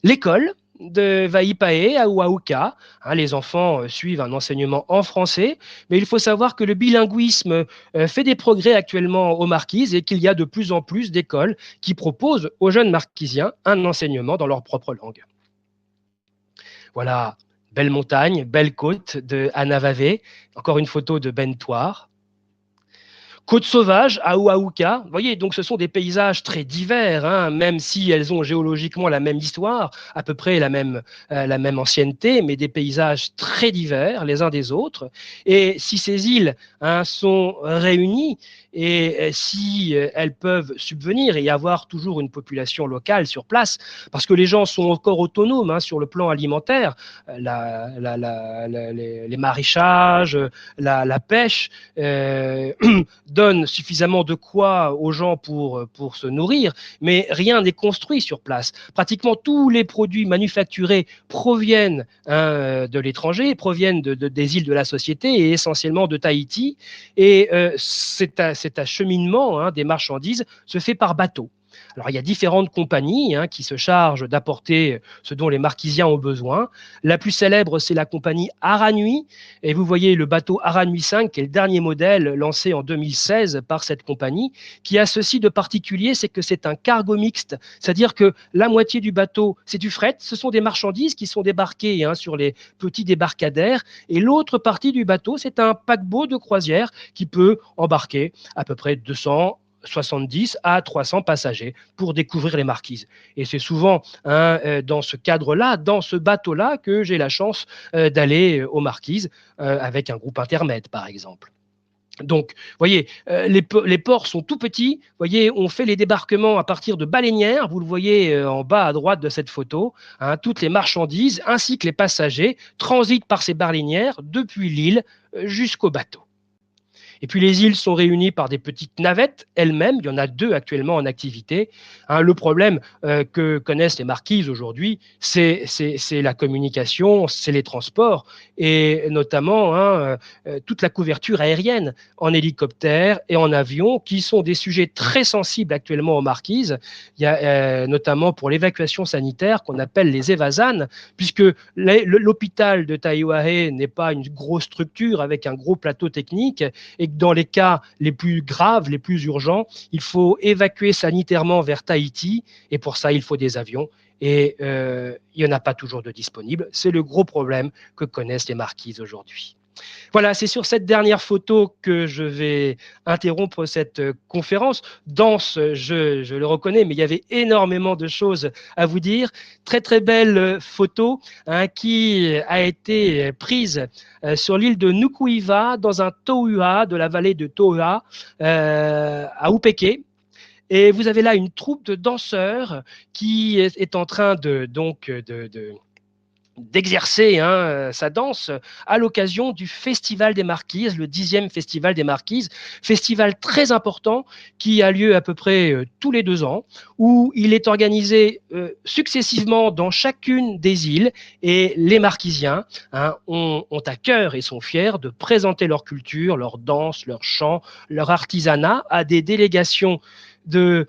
L'école de Vaipae à Uahuka. Les enfants suivent un enseignement en français, mais il faut savoir que le bilinguisme fait des progrès actuellement aux Marquises et qu'il y a de plus en plus d'écoles qui proposent aux jeunes Marquisiens un enseignement dans leur propre langue. Voilà, belle montagne, belle côte de Anavave, encore une photo de Ben Thouars. Côte sauvage à Oahuka, vous voyez, donc ce sont des paysages très divers, même si elles ont géologiquement la même histoire, à peu près la même ancienneté, mais des paysages très divers les uns des autres. Et si ces îles sont réunies et si elles peuvent subvenir et avoir toujours une population locale sur place, parce que les gens sont encore autonomes sur le plan alimentaire, les maraîchages, la pêche, donne suffisamment de quoi aux gens pour se nourrir, mais rien n'est construit sur place. Pratiquement tous les produits manufacturés proviennent de l'étranger, proviennent des îles de la société et essentiellement de Tahiti. Et cet acheminement des marchandises se fait par bateau. Alors, il y a différentes compagnies qui se chargent d'apporter ce dont les Marquisiens ont besoin. La plus célèbre, c'est la compagnie Aranui. Et vous voyez le bateau Aranui 5, qui est le dernier modèle lancé en 2016 par cette compagnie, qui a ceci de particulier, c'est que c'est un cargo mixte. C'est-à-dire que la moitié du bateau, c'est du fret. Ce sont des marchandises qui sont débarquées sur les petits débarcadères. Et l'autre partie du bateau, c'est un paquebot de croisière qui peut embarquer à peu près 270 à 300 passagers pour découvrir les Marquises. Et c'est souvent dans ce cadre-là, dans ce bateau-là, que j'ai la chance d'aller aux Marquises avec un groupe intermède, par exemple. Donc, vous voyez, les ports sont tout petits. Vous voyez, on fait les débarquements à partir de baleinières. Vous le voyez en bas à droite de cette photo. Toutes les marchandises ainsi que les passagers transitent par ces baleinières depuis l'île jusqu'au bateau. Et puis les îles sont réunies par des petites navettes elles-mêmes. Il y en a 2 actuellement en activité. Le problème que connaissent les Marquises aujourd'hui, c'est la communication, c'est les transports et notamment toute la couverture aérienne en hélicoptère et en avion, qui sont des sujets très sensibles actuellement aux Marquises. Il y a notamment pour l'évacuation sanitaire qu'on appelle les évasanes, puisque l'hôpital de Taiohae n'est pas une grosse structure avec un gros plateau technique et que dans les cas les plus graves, les plus urgents, il faut évacuer sanitairement vers Tahiti et pour ça, il faut des avions et il n'y en a pas toujours de disponibles. C'est le gros problème que connaissent les Marquises aujourd'hui. Voilà, c'est sur cette dernière photo que je vais interrompre cette conférence. Danse, je le reconnais, mais il y avait énormément de choses à vous dire. Très très belle photo qui a été prise sur l'île de Nukuiva, dans un tohua de la vallée de Toa, à Upeke. Et vous avez là une troupe de danseurs qui est en train d'exercer sa danse à l'occasion du Festival des Marquises, le 10e Festival des Marquises, festival très important qui a lieu à peu près tous les 2 ans, où il est organisé successivement dans chacune des îles, et les Marquisiens ont à cœur et sont fiers de présenter leur culture, leur danse, leur chant, leur artisanat à des délégations de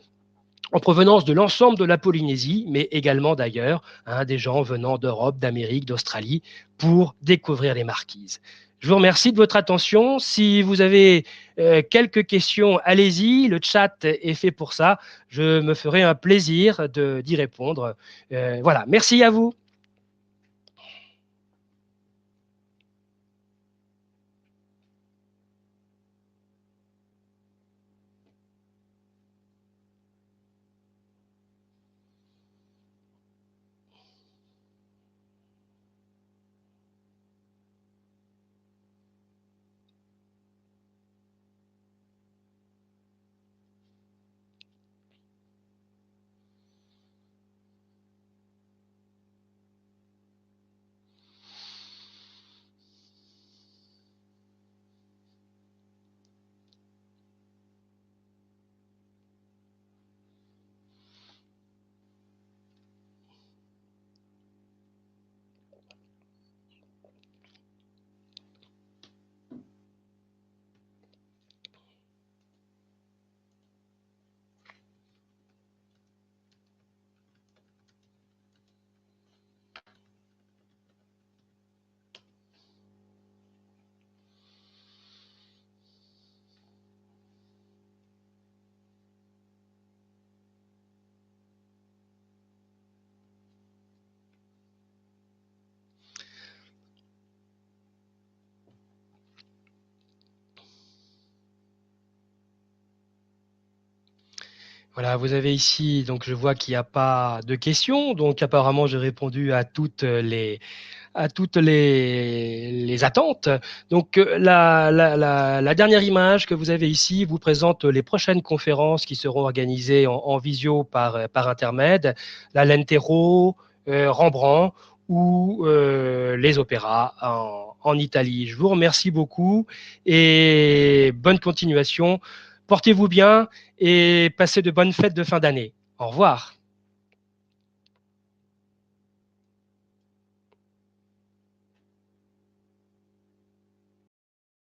en provenance de l'ensemble de la Polynésie, mais également d'ailleurs, des gens venant d'Europe, d'Amérique, d'Australie, pour découvrir les marquises. Je vous remercie de votre attention. Si vous avez quelques questions, allez-y, le chat est fait pour ça. Je me ferai un plaisir d'y répondre. Voilà, merci à vous. Voilà, vous avez ici, donc je vois qu'il n'y a pas de questions, donc apparemment j'ai répondu à toutes les attentes. Donc, la dernière image que vous avez ici vous présente les prochaines conférences qui seront organisées en visio par intermède, la Lentero, Rembrandt ou les opéras en Italie. Je vous remercie beaucoup et bonne continuation. Portez-vous bien et passez de bonnes fêtes de fin d'année. Au revoir.